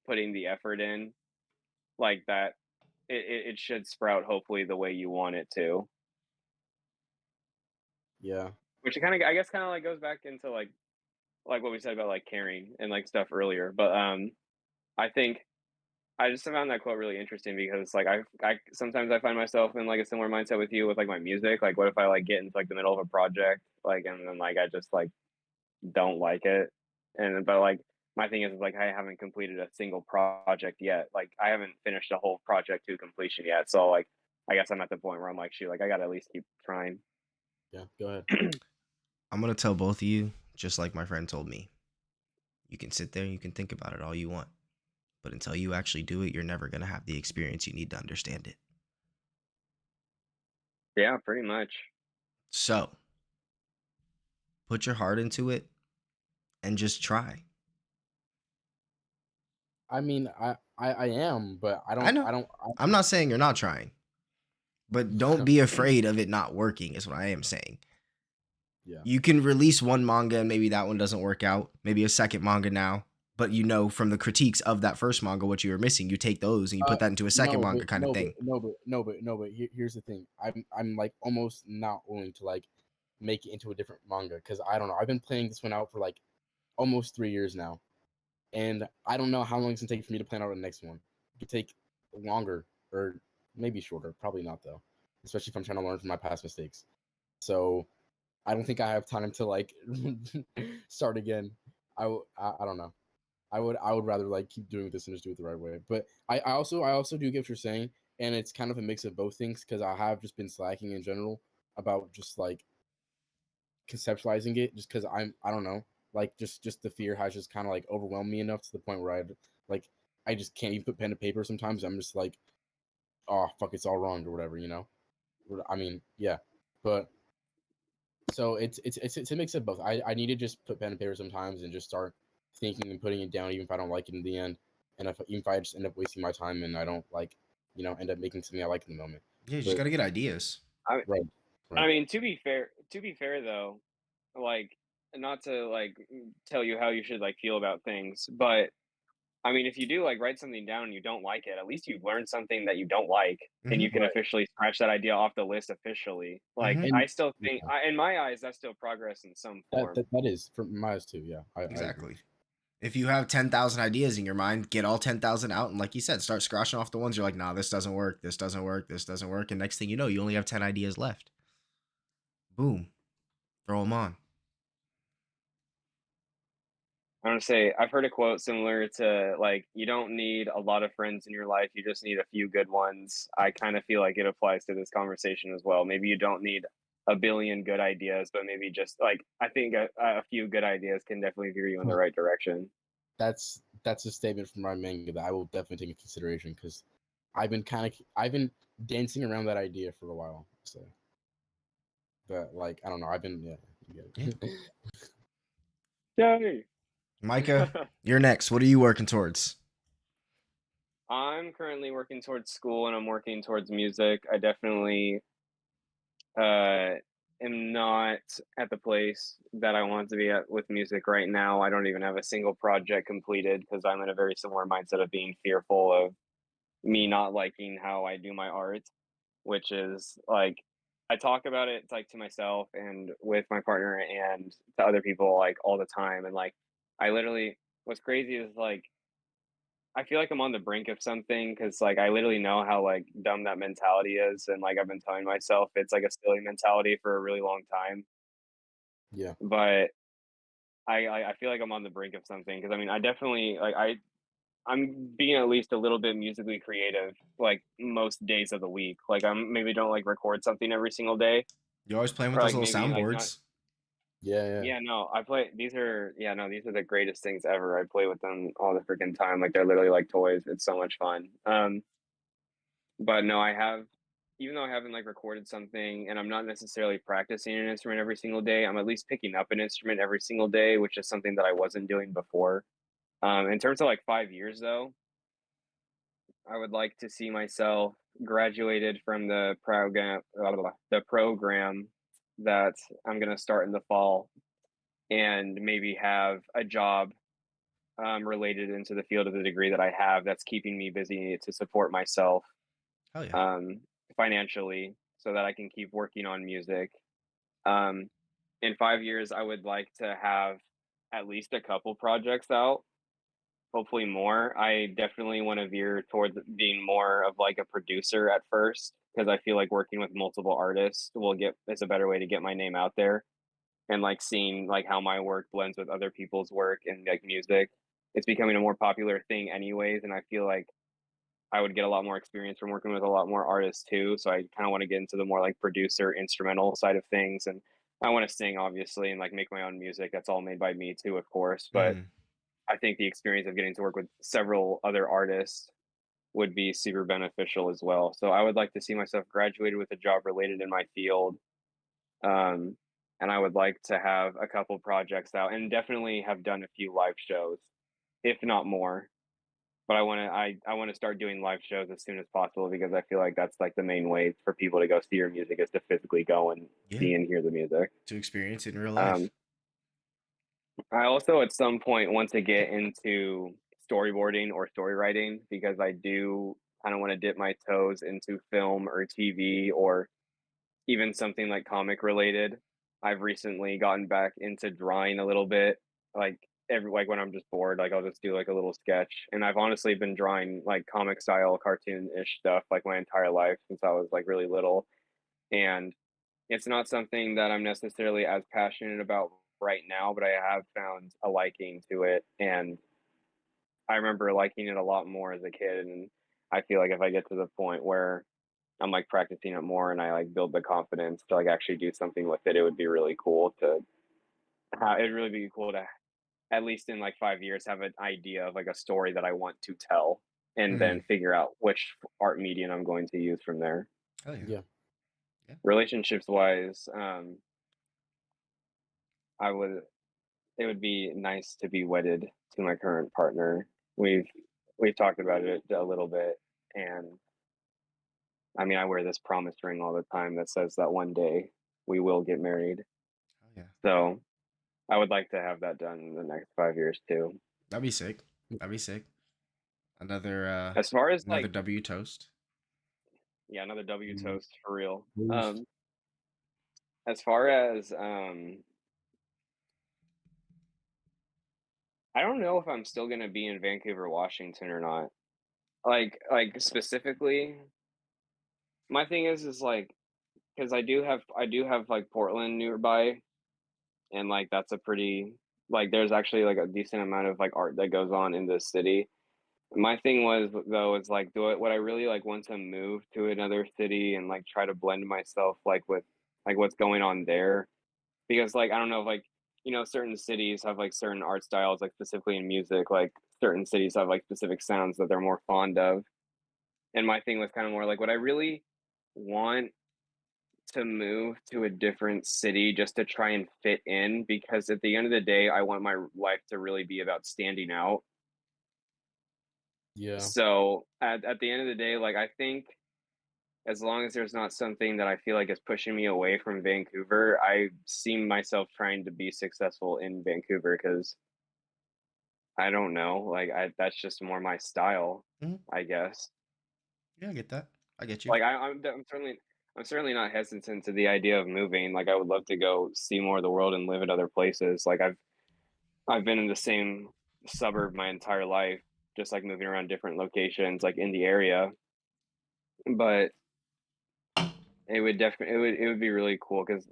putting the effort in like that, it should sprout hopefully the way you want it to. Yeah, Which kind of I guess kind of like goes back into like what we said about like caring and like stuff earlier. But I think I just found that quote really interesting because like I sometimes I find myself in like a similar mindset with you with like my music. Like what if I like get into like the middle of a project like and then like I just like don't like it. And but like my thing is like I haven't completed a single project yet. Like I haven't finished a whole project to completion yet. So like I guess I'm at the point where I'm like, shoot, like I gotta at least keep trying. yeah, go ahead. I'm gonna tell both of you, just like my friend told me. You can sit there and you can think about it all you want, but until you actually do it, you're never gonna have the experience you need to understand it. Yeah, pretty much. So put your heart into it and just try. I mean, I am, but I know. I don't. I'm not saying you're not trying, but don't be afraid of it not working, is what I am saying. Yeah. You can release one manga and maybe that one doesn't work out, maybe a second manga now, but you know from the critiques of that first manga what you were missing. You take those and you Uh, put that into a second no, but manga kind of no, but thing. no, but no, but no, but here's the thing. I'm like almost not willing to like make it into a different manga because I don't know. I've been playing this one out for like almost 3 years now, and I don't know how long it's gonna take for me to plan out the next one. It could take longer or maybe shorter. Probably not though, especially if I'm trying to learn from my past mistakes. So I don't think I have time to like start again. I don't know. I would rather like keep doing this and just do it the right way. But I also do get what you're saying, and it's kind of a mix of both things because I have just been slacking in general about just like conceptualizing it, just because I don't know, like just the fear has just kind of like overwhelmed me enough to the point where like I just can't even put pen to paper. Sometimes I'm just like, oh fuck, it's all wrong or whatever, you know. I mean, yeah, but so it's a mix of both. I need to just put pen and paper sometimes and just start thinking and putting it down, even if I don't like it in the end, and even if I just end up wasting my time and I don't like, end up making something I like in the moment. Yeah, you just But gotta get ideas. I right, I right, mean, to be fair though, like not to like tell you how you should like feel about things, but I mean, if you do like write something down and you don't like it, at least you've learned something that you don't like, and Mm-hmm. you can right, officially scratch that idea off the list officially. Like, Mm-hmm. and I still think, yeah, in my eyes, that's still progress in some that, form. that that is from my eyes too. Yeah, I agree. Exactly. If you have 10,000 ideas in your mind, get all 10,000 out. And like you said, start scratching off the ones you're like, nah, this doesn't work. This doesn't work. This doesn't work. And next thing you know, you only have 10 ideas left. Boom. Throw them on. I want to say, I've heard a quote similar to like, you don't need a lot of friends in your life, you just need a few good ones. I kind of feel like it applies to this conversation as well. Maybe you don't need a billion good ideas, but maybe just like, I think a few good ideas can definitely veer you in the right direction. That's a statement from my manga that I will definitely take into consideration because I've been dancing around that idea for a while. So, but like I don't know, I've been yeah. You Yeah. get it. Yay! Micah, you're next. What are you working towards? I'm currently working towards school and I'm working towards music. I definitely uh am not at the place that I want to be at with music right now. I don't even have a single project completed because I'm in a very similar mindset of being fearful of me not liking how I do my art, which is like I talk about it like to myself and with my partner and to other people like all the time and like I literally what's crazy is like I feel like I'm on the brink of something because like I literally know how like dumb that mentality is, and like I've been telling myself it's like a silly mentality for a really long time. Yeah. But I feel like I'm on the brink of something because I mean I definitely like I'm being at least a little bit musically creative like most days of the week. Like I'm maybe don't like record something every single day, You're always playing with or those like little maybe like not. soundboards. Yeah, yeah. Yeah, no, I play. These are yeah, no, these are the greatest things ever. I play with them all the freaking time. Like they're literally like toys. It's so much fun. But no, I have, even though I haven't like recorded something and I'm not necessarily practicing an instrument every single day, I'm at least picking up an instrument every single day, which is something that I wasn't doing before. In terms of like 5 years though, I would like to see myself graduated from the program that I'm gonna start in the fall, and maybe have a job related into the field of the degree that I have that's keeping me busy to support myself Hell yeah. um, financially so that I can keep working on music. Um, in 5 years, I would like to have at least a couple projects out, hopefully more. I definitely want to veer towards being more of like a producer at first because I feel like working with multiple artists will get is a better way to get my name out there, and like seeing like how my work blends with other people's work and like music. It's becoming a more popular thing anyways, and I feel like I would get a lot more experience from working with a lot more artists too. So I kind of want to get into the more like producer instrumental side of things. And I want to sing obviously and like make my own music. That's all made by me too, of course. But Mhm. I think the experience of getting to work with several other artists would be super beneficial as well. So I would like to see myself graduated with a job related in my field. Um, and I would like to have a couple projects out and definitely have done a few live shows, if not more. But I wanna start doing live shows as soon as possible because I feel like that's like the main way for people to go see your music is to physically go and Yeah. see and hear the music. To experience it in real life. Um, I also at some point want to get into storyboarding or story writing because I do kind of want to dip my toes into film or TV or even something like comic related. I've recently gotten back into drawing a little bit, like every like when I'm just bored, like I'll just do like a little sketch. And I've honestly been drawing like comic style cartoon-ish stuff like my entire life since I was like really little. And it's not something that I'm necessarily as passionate about right now, but I have found a liking to it. And I remember liking it a lot more as a kid. And I feel like if I get to the point where I'm like practicing it more and I like build the confidence to like actually do something with it, it would be really cool to it'd really be cool to at least in like 5 years have an idea of like a story that I want to tell and then Mhm. figure out which art medium I'm going to use from there. Hell yeah. Yeah. Yeah. Relationships wise, I would it would be nice to be wedded to my current partner. We've talked about it a little bit, and I mean I wear this promise ring all the time that says that one day we will get married. Hell yeah. So I would like to have that done in the next 5 years too. That'd be sick. That'd be sick. Another As far as another like, W toast. yeah, another W Mm, toast for real. Boost. As far as I don't know if I'm still gonna be in Vancouver, Washington or not. Like specifically, my thing is like because I do have like Portland nearby, and like that's a pretty like there's actually like a decent amount of like art that goes on in this city. My thing was though is like do it would I really like want to move to another city and like try to blend myself like with like what's going on there? Because like I don't know if like certain cities have like certain art styles like specifically in music like certain cities have like specific sounds that they're more fond of. And my thing was kind of more like would I really want to move to a different city just to try and fit in because at the end of the day I want my life to really be about standing out. Yeah. So at the end of the day, like I think as long as there's not something that I feel like is pushing me away from Vancouver, I see myself trying to be successful in Vancouver because I don't know, like I that's just more my style, Mhm. I guess. Yeah, I get that. I get you. Like I'm certainly not hesitant to the idea of moving. Like I would love to go see more of the world and live in other places. Like I've been in the same suburb my entire life, just like moving around different locations like in the area. But it would definitely it would be really cool because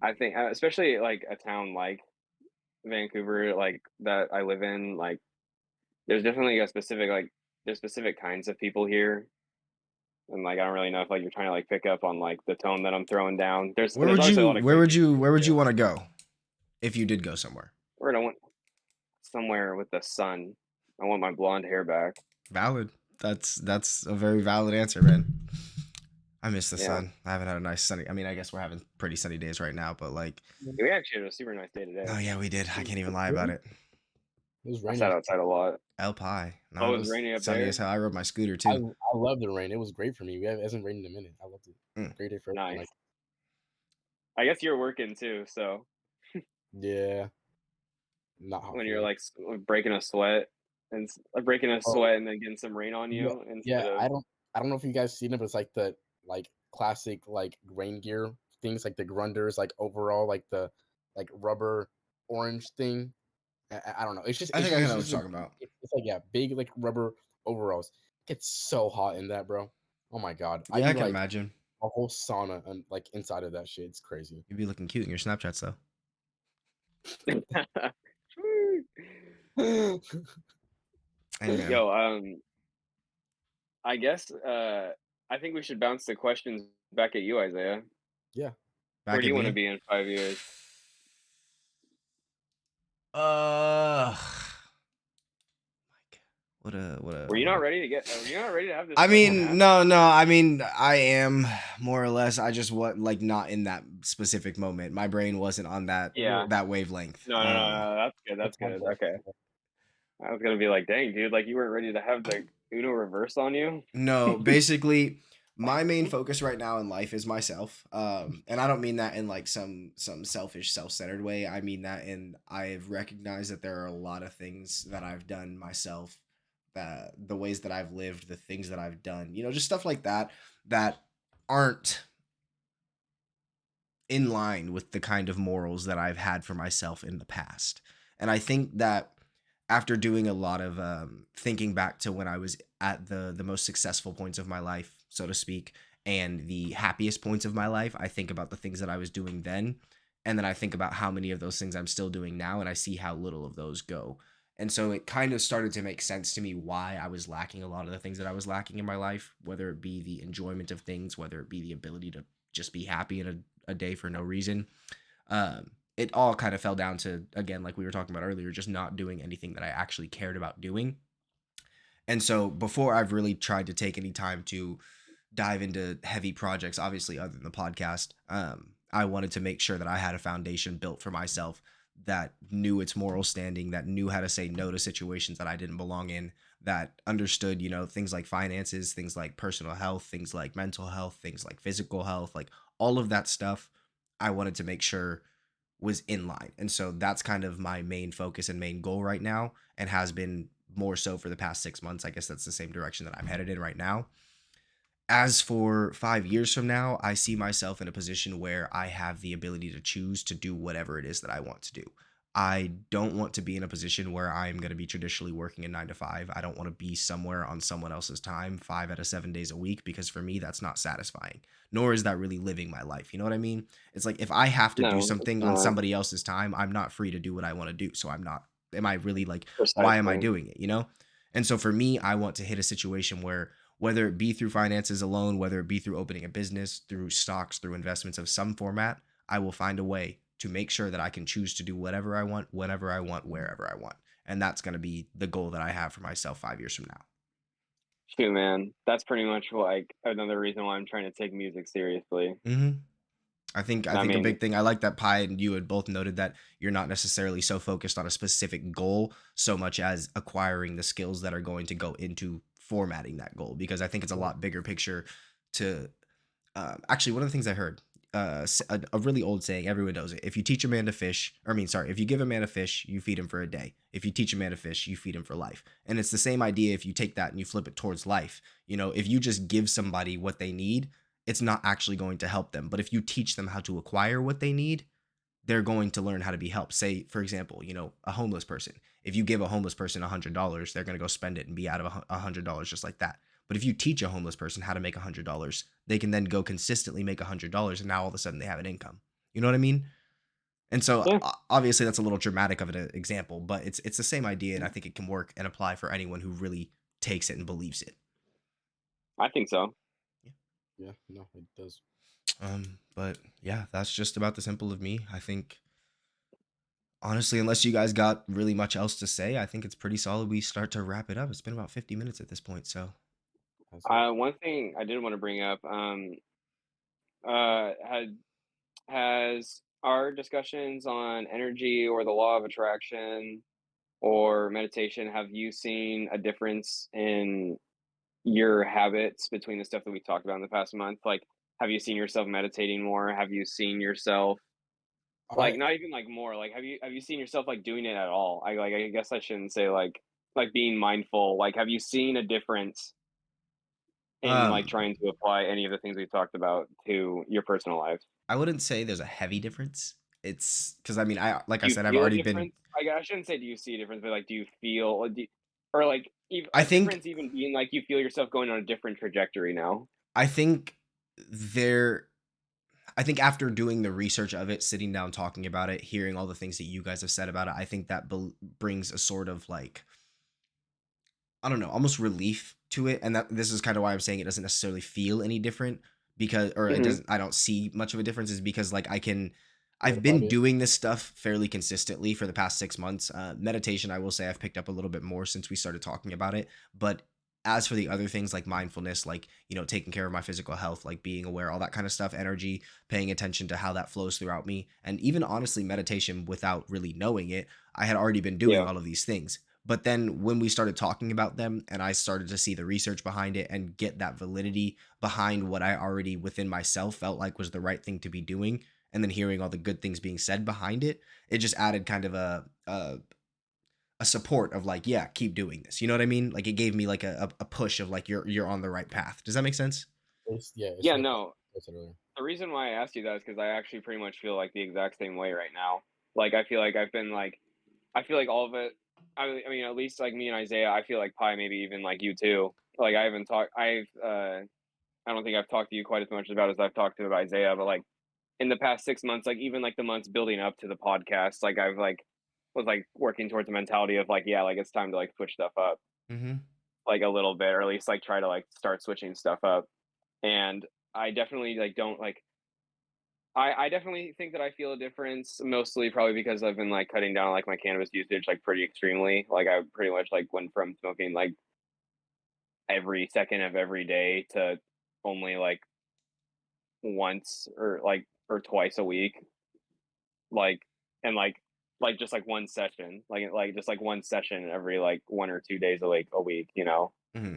I think especially like a town like Vancouver, like that I live in, like there's definitely a specific like there's specific kinds of people here. And like I don't really know if like you're trying to like pick up on like the tone that I'm throwing down. There's obviously a lot of great people where would here you too. want to go if you did go somewhere? Where do I want somewhere with the sun. I want my blonde hair back. Valid. That's a very valid answer, man. I miss the Yeah. sun. I haven't had a nice sunny. I mean, I guess we're having pretty sunny days right now, but like, We actually had a super nice day today. oh yeah, we did. I can't even lie about it. It was I raining. sat outside a lot. El Pi. No, Oh, it it was raining up sunny there? as hell. I rode my scooter I too. love the rain. It was great for me. It hasn't rained in a minute. I loved it. Great day for everyone. Nice. I guess you're working too, so Yeah. Not hot when for you're me. like breaking a sweat and breaking a Oh, sweat and then getting some rain on yeah, you yeah. instead of I don't know if you guys seen it, but it's like the like classic like rain gear things, like the Grunders, like overall, like the like rubber orange thing. I don't know. It's just I think I know what just you're talking about. it's like, yeah, big like rubber overalls. It gets so hot in that, bro. Oh my god. I Yeah, I do can like imagine. a whole sauna and like inside of that shit. It's crazy. You'd be looking cute in your Snapchats though. Hey man, Yo, I guess I think we should bounce the questions back at you, Isaiah. Yeah. Where back do at you want to me. be in 5 years? What a Were you not ready to get? Were you not ready to have this? I question mean, asked? no. I mean, I am more or less. I just want like not in that specific moment. My brain wasn't on Yeah. that wavelength. No. That's good. That's good. Okay. I was gonna be like, dang, dude, like you weren't ready to have the Uno reverse on you. No, basically, my main focus right now in life is myself. And I don't mean that in like some selfish, self-centered way. I mean that in I've recognized that there are a lot of things that I've done myself, that the ways that I've lived, the things that I've done, just stuff like that that aren't in line with the kind of morals that I've had for myself in the past. And I think that after doing a lot of thinking back to when I was at the most successful points of my life, so to speak, and the happiest points of my life, I think about the things that I was doing then, and then I think about how many of those things I'm still doing now, and I see how little of those go. And so it kind of started to make sense to me why I was lacking a lot of the things that I was lacking in my life, whether it be the enjoyment of things, whether it be the ability to just be happy in a day for no reason. It all kind of fell down to, again, like we were talking about earlier, just not doing anything that I actually cared about doing. And so before I've really tried to take any time to dive into heavy projects, obviously other than the podcast, I wanted to make sure that I had a foundation built for myself that knew its moral standing, that knew how to say no to situations that I didn't belong in, that understood, things like finances, things like personal health, things like mental health, things like physical health, like all of that stuff. I wanted to make sure was in line. And so that's kind of my main focus and main goal right now, and has been more so for the past 6 months. I guess that's the same direction that I'm headed in right now. As for 5 years from now, I see myself in a position where I have the ability to choose to do whatever it is that I want to do. I don't want to be in a position where I'm going to be traditionally working a 9 to 5. I don't want to be somewhere on someone else's time 5 out of 7 days a week, because for me, that's not satisfying, nor is that really living my life. You know what I mean? It's like if I have to do No, it's something on not. somebody else's time, I'm not free to do what I want to do. So am I really like, why am I Precisely. doing it? And so for me, I want to hit a situation where, whether it be through finances alone, whether it be through opening a business, through stocks, through investments of some format, I will find a way to make sure that I can choose to do whatever I want, whenever I want, wherever I want. And that's going to be the goal that I have for myself 5 years from now. Shoot, man, that's pretty much like another reason why I'm trying to take music seriously. I think I a mean, big thing, I like that Pi and you had both noted that you're not necessarily so focused on a specific goal so much as acquiring the skills that are going to go into formatting that goal, because I think it's a lot bigger picture to actually, one of the things I heard, a really old saying, everyone knows it. If you teach a man to fish, if you give a man a fish, you feed him for a day. If you teach a man to fish, you feed him for life. And it's the same idea if you take that and you flip it towards life. If you just give somebody what they need, it's not actually going to help them. But if you teach them how to acquire what they need, they're going to learn how to be helped. Say, for example, a homeless person. If you give a homeless person $100, they're going to go spend it and be out of $100 just like that. But if you teach a homeless person how to make $100, they can then go consistently make $100, and now all of a sudden they have an income. You know what I mean? And so Yeah, obviously that's a little dramatic of an example, but it's the same idea, and I think it can work and apply for anyone who really takes it and believes it. I think so. Yeah, no, it does. But yeah, that's just about the simple of me. I think honestly, unless you guys got really much else to say, I think it's pretty solid we start to wrap it up. It's been about 50 minutes at this point, so That's it. One thing I did want to bring up, had has our discussions on energy or the law of attraction or meditation, have you seen a difference in your habits between the stuff that we talked about in the past month? Like, have you seen yourself meditating more? Have you seen yourself like I not even like more, like have you seen yourself like doing it at all? I guess I shouldn't say like being mindful. Like have you seen a difference in like um trying to apply any of the things we talked about to your personal life? I wouldn't say there's a heavy difference. It's because I mean, I like I Do you said, I've feel a already been. difference? I shouldn't say do you see a difference, but like do you feel or like I a think difference even being like you feel yourself going on a different trajectory now? I think there I think after doing the research of it, sitting down, talking about it, hearing all the things that you guys have said about it, I think that brings a sort of like, I don't know, almost relief to it. And that this is kind of why I'm saying it doesn't necessarily feel any different because, or it Mhm. doesn't, I don't see much of a difference is because like thought I've about been it. doing this stuff fairly consistently for the past 6 months. Meditation, I will say I've picked up a little bit more since we started talking about it. But as for the other things like mindfulness, like, taking care of my physical health, like being aware, all that kind of stuff, energy, paying attention to how that flows throughout me, and even honestly, meditation without really knowing it, I had already been doing Yeah. all of these things. But then when we started talking about them and I started to see the research behind it and get that validity behind what I already within myself felt like was the right thing to be doing, and then hearing all the good things being said behind it, it just added kind of a support of like, yeah, keep doing this. You know what I mean? Like it gave me like a push of like you're on the right path. Does that make sense? It's Yeah, like no. I said earlier. The reason why I asked you that is because I actually pretty much feel like the exact same way right now. Like I feel like I've been like I feel like all of it. I mean, at least like me and Isaiah, I feel like Pi, maybe even like you too. Like I haven't talked. I don't think I've talked to you quite as much about as I've talked to Isaiah. But like in the past 6 months, like even like the months building up to the podcast, like I've like was like working towards the mentality of like yeah, like it's time to like switch stuff up Mm-hmm. like a little bit, or at least like try to like start switching stuff up. And I definitely like don't like I definitely think that I feel a difference, mostly probably because I've been like cutting down like my cannabis usage like pretty extremely. Like I pretty much like went from smoking like every second of every day to only like once or twice a week. Like and like just like one session. Like just like one session every like 1 or 2 days a week, you know? Mm-hmm.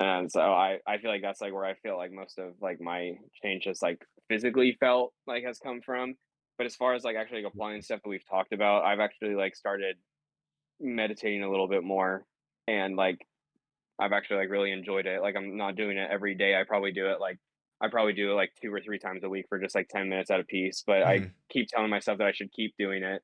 And so I feel like that's like where I feel like most of like my change just like physically felt like has come from. But as far as like actually like, applying stuff that we've talked about, I've actually like started meditating a little bit more and like I've actually like really enjoyed it. Like I'm not doing it every day. I probably do it like 2 or 3 times a week for just like 10 minutes at a piece. But I Mm-hmm. keep telling myself that I should keep doing it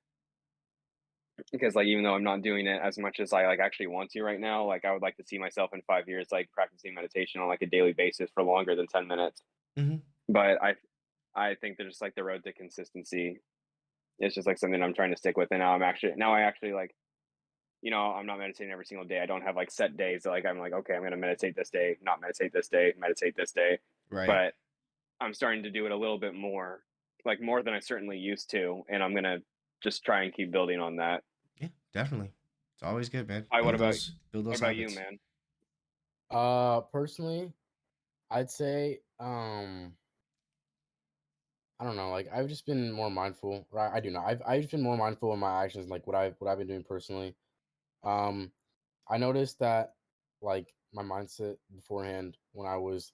because like even though I'm not doing it as much as I like actually want to right now, like I would like to see myself in 5 years like practicing meditation on like a daily basis for longer than 10 minutes. Mm-hmm. But I think there's just like the road to consistency. It's just like something I'm trying to stick with, and now I actually like I'm not meditating every single day. I don't have like set days that like I'm like okay I'm gonna meditate this day, not meditate this day, meditate this day. Right. But I'm starting to do it a little bit more, like more than I certainly used to, and I'm gonna just try and keep building on that. Yeah, definitely. It's always good, man. I Build those build what those about you, habits. man? Personally, I'd say I don't know, like I've just been more mindful, right? I do know. I've just been more mindful in my actions, like what I've been doing personally. Um, I noticed that like my mindset beforehand when I was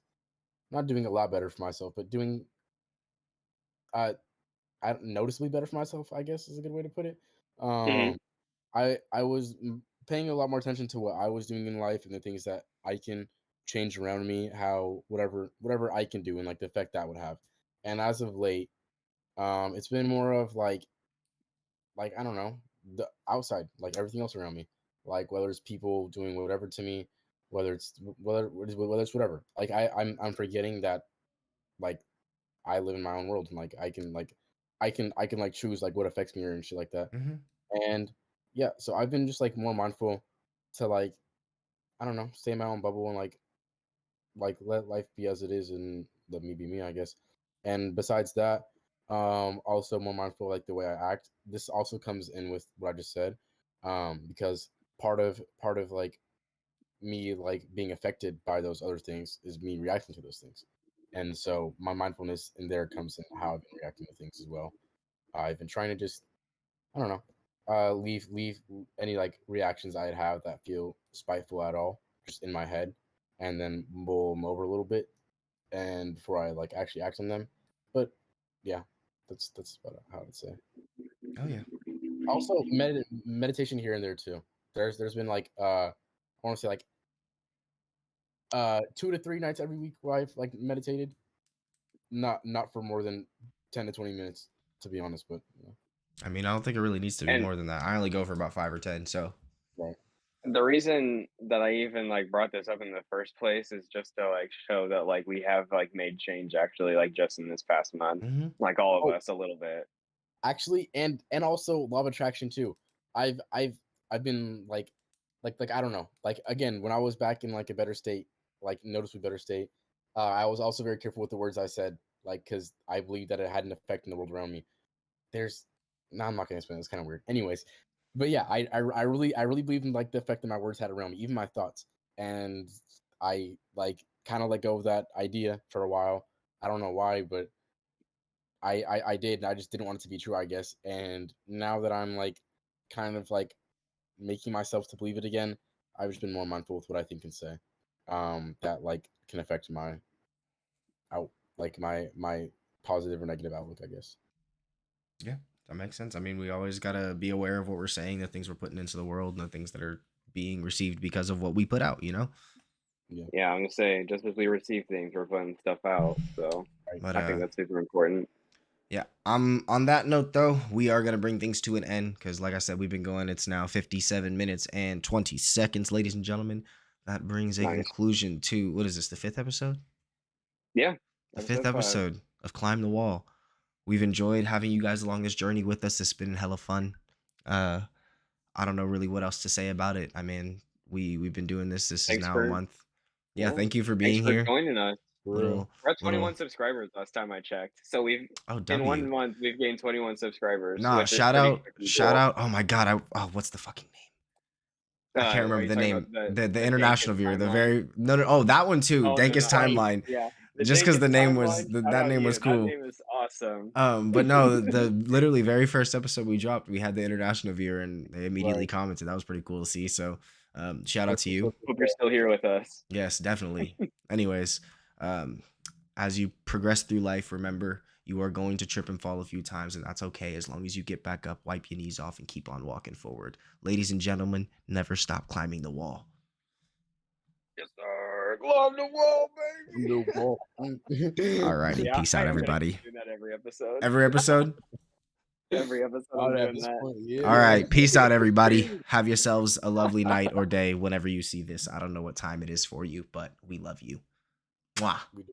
not doing a lot better for myself, but doing uh noticeably better for myself, I guess is a good way to put it. Mhm. Um, I was paying a lot more attention to what I was doing in life and the things that I can change around me, how whatever I can do and like the effect that would have. And as of late, It's been more of like I don't know, the outside, like everything else around me, like whether it's people doing whatever to me, whether it's whatever. Like I'm forgetting that like I live in my own world and like I can like choose like what affects me and shit like that. Mhm. And yeah, so I've been just like more mindful to like I don't know, stay in my own bubble and like let life be as it is and let me be me, I guess. And besides that, also more mindful like the way I act. This also comes in with what I just said, because part of like me like being affected by those other things is me reacting to those things, and so my mindfulness in there comes in how I've been reacting to things as well. I've been trying to just I don't know, leave any like reactions I'd have that feel spiteful at all just in my head, and then mull them over a little bit, and before I like actually act on them. But yeah, that's about how I would say. Oh yeah. Also, meditation here and there too. There's been like I want to say like 2 to 3 nights every week where I've like meditated. Not for more than 10 to 20 minutes, to be honest. But I mean, I don't think it really needs to be And more than that. I only go for about 5 or 10. So right. the reason that I even like brought this up in the first place is just to like show that like we have like made change actually like just in this past month, mhm. like all of Oh, us a little bit. actually, and also law of attraction too. I've I've I've been like I don't know. Like again, when I was back in like a better state, like noticeably better state, I was also very careful with the words I said, like because I believe that it had an effect in the world around me. There's no, I'm not gonna explain. It's kind of weird. Anyways, but yeah, I really believe in like the effect that my words had around me, even my thoughts, and I like kind of let go of that idea for a while. I don't know why, but I did. I just didn't want it to be true, I guess. And now that I'm like kind of like making myself to believe it again, I've just been more mindful with what I think and say. That like can affect my out like my positive or negative outlook, I guess. Yeah, that makes sense. I mean, we always got to be aware of what we're saying, the things we're putting into the world, and the things that are being received because of what we put out, you know? Yeah. Yeah, I'm gonna say just as we receive things, we're putting stuff out. So Right. But I think that's super important. yeah, on that note though, we are gonna bring things to an end because, like I said, we've been going. It's now 57 minutes and 20 seconds, ladies and gentlemen. That brings a Nice. conclusion to what is this? The 5th episode? Yeah. The 5th Episode 5. episode of Climb the Wall. We've enjoyed having you guys along this journey with us. It's been hella fun. Uh, I don't know really what else to say about it. I mean, we've been doing this. This is Thanks now a for month. Yeah, yeah. thank you for Thanks being for here. joining us. For real. Little We're at little 21 subscribers last time I checked. So we've oh in 1 W. month we've gained 21 subscribers, Nah, which is pretty freaking shout cool. out. Oh my god, what's the fucking name? I can't Are remember you the talking name. about The the international Dankest viewer. The timeline? very no, oh, that one too. Oh, Dankest Right. timeline. yeah. The Just because the Dankest name was timeline. Shout that out name you. was That cool. name is awesome. But no, the literally very first episode we dropped, we had the international viewer and they immediately Right. commented. That was pretty cool to see. So shout out That's to what's you. up with Hope you're that. still here with us. Yes, definitely. Anyways, as you progress through life, remember you are going to trip and fall a few times, and that's okay as long as you get back up, wipe your knees off, and keep on walking forward. Ladies and gentlemen, never stop climbing the wall. Yes, sir. Climb the wall, baby. The wall. Alrighty, Yeah, peace I out, am gonna everybody. keep doing that every episode. Every episode? Every episode All I'm right, at doing this that. point, yeah. All right, peace out, everybody. Have yourselves a lovely night or day whenever you see this. I don't know what time it is for you, but we love you. Mwah. We do.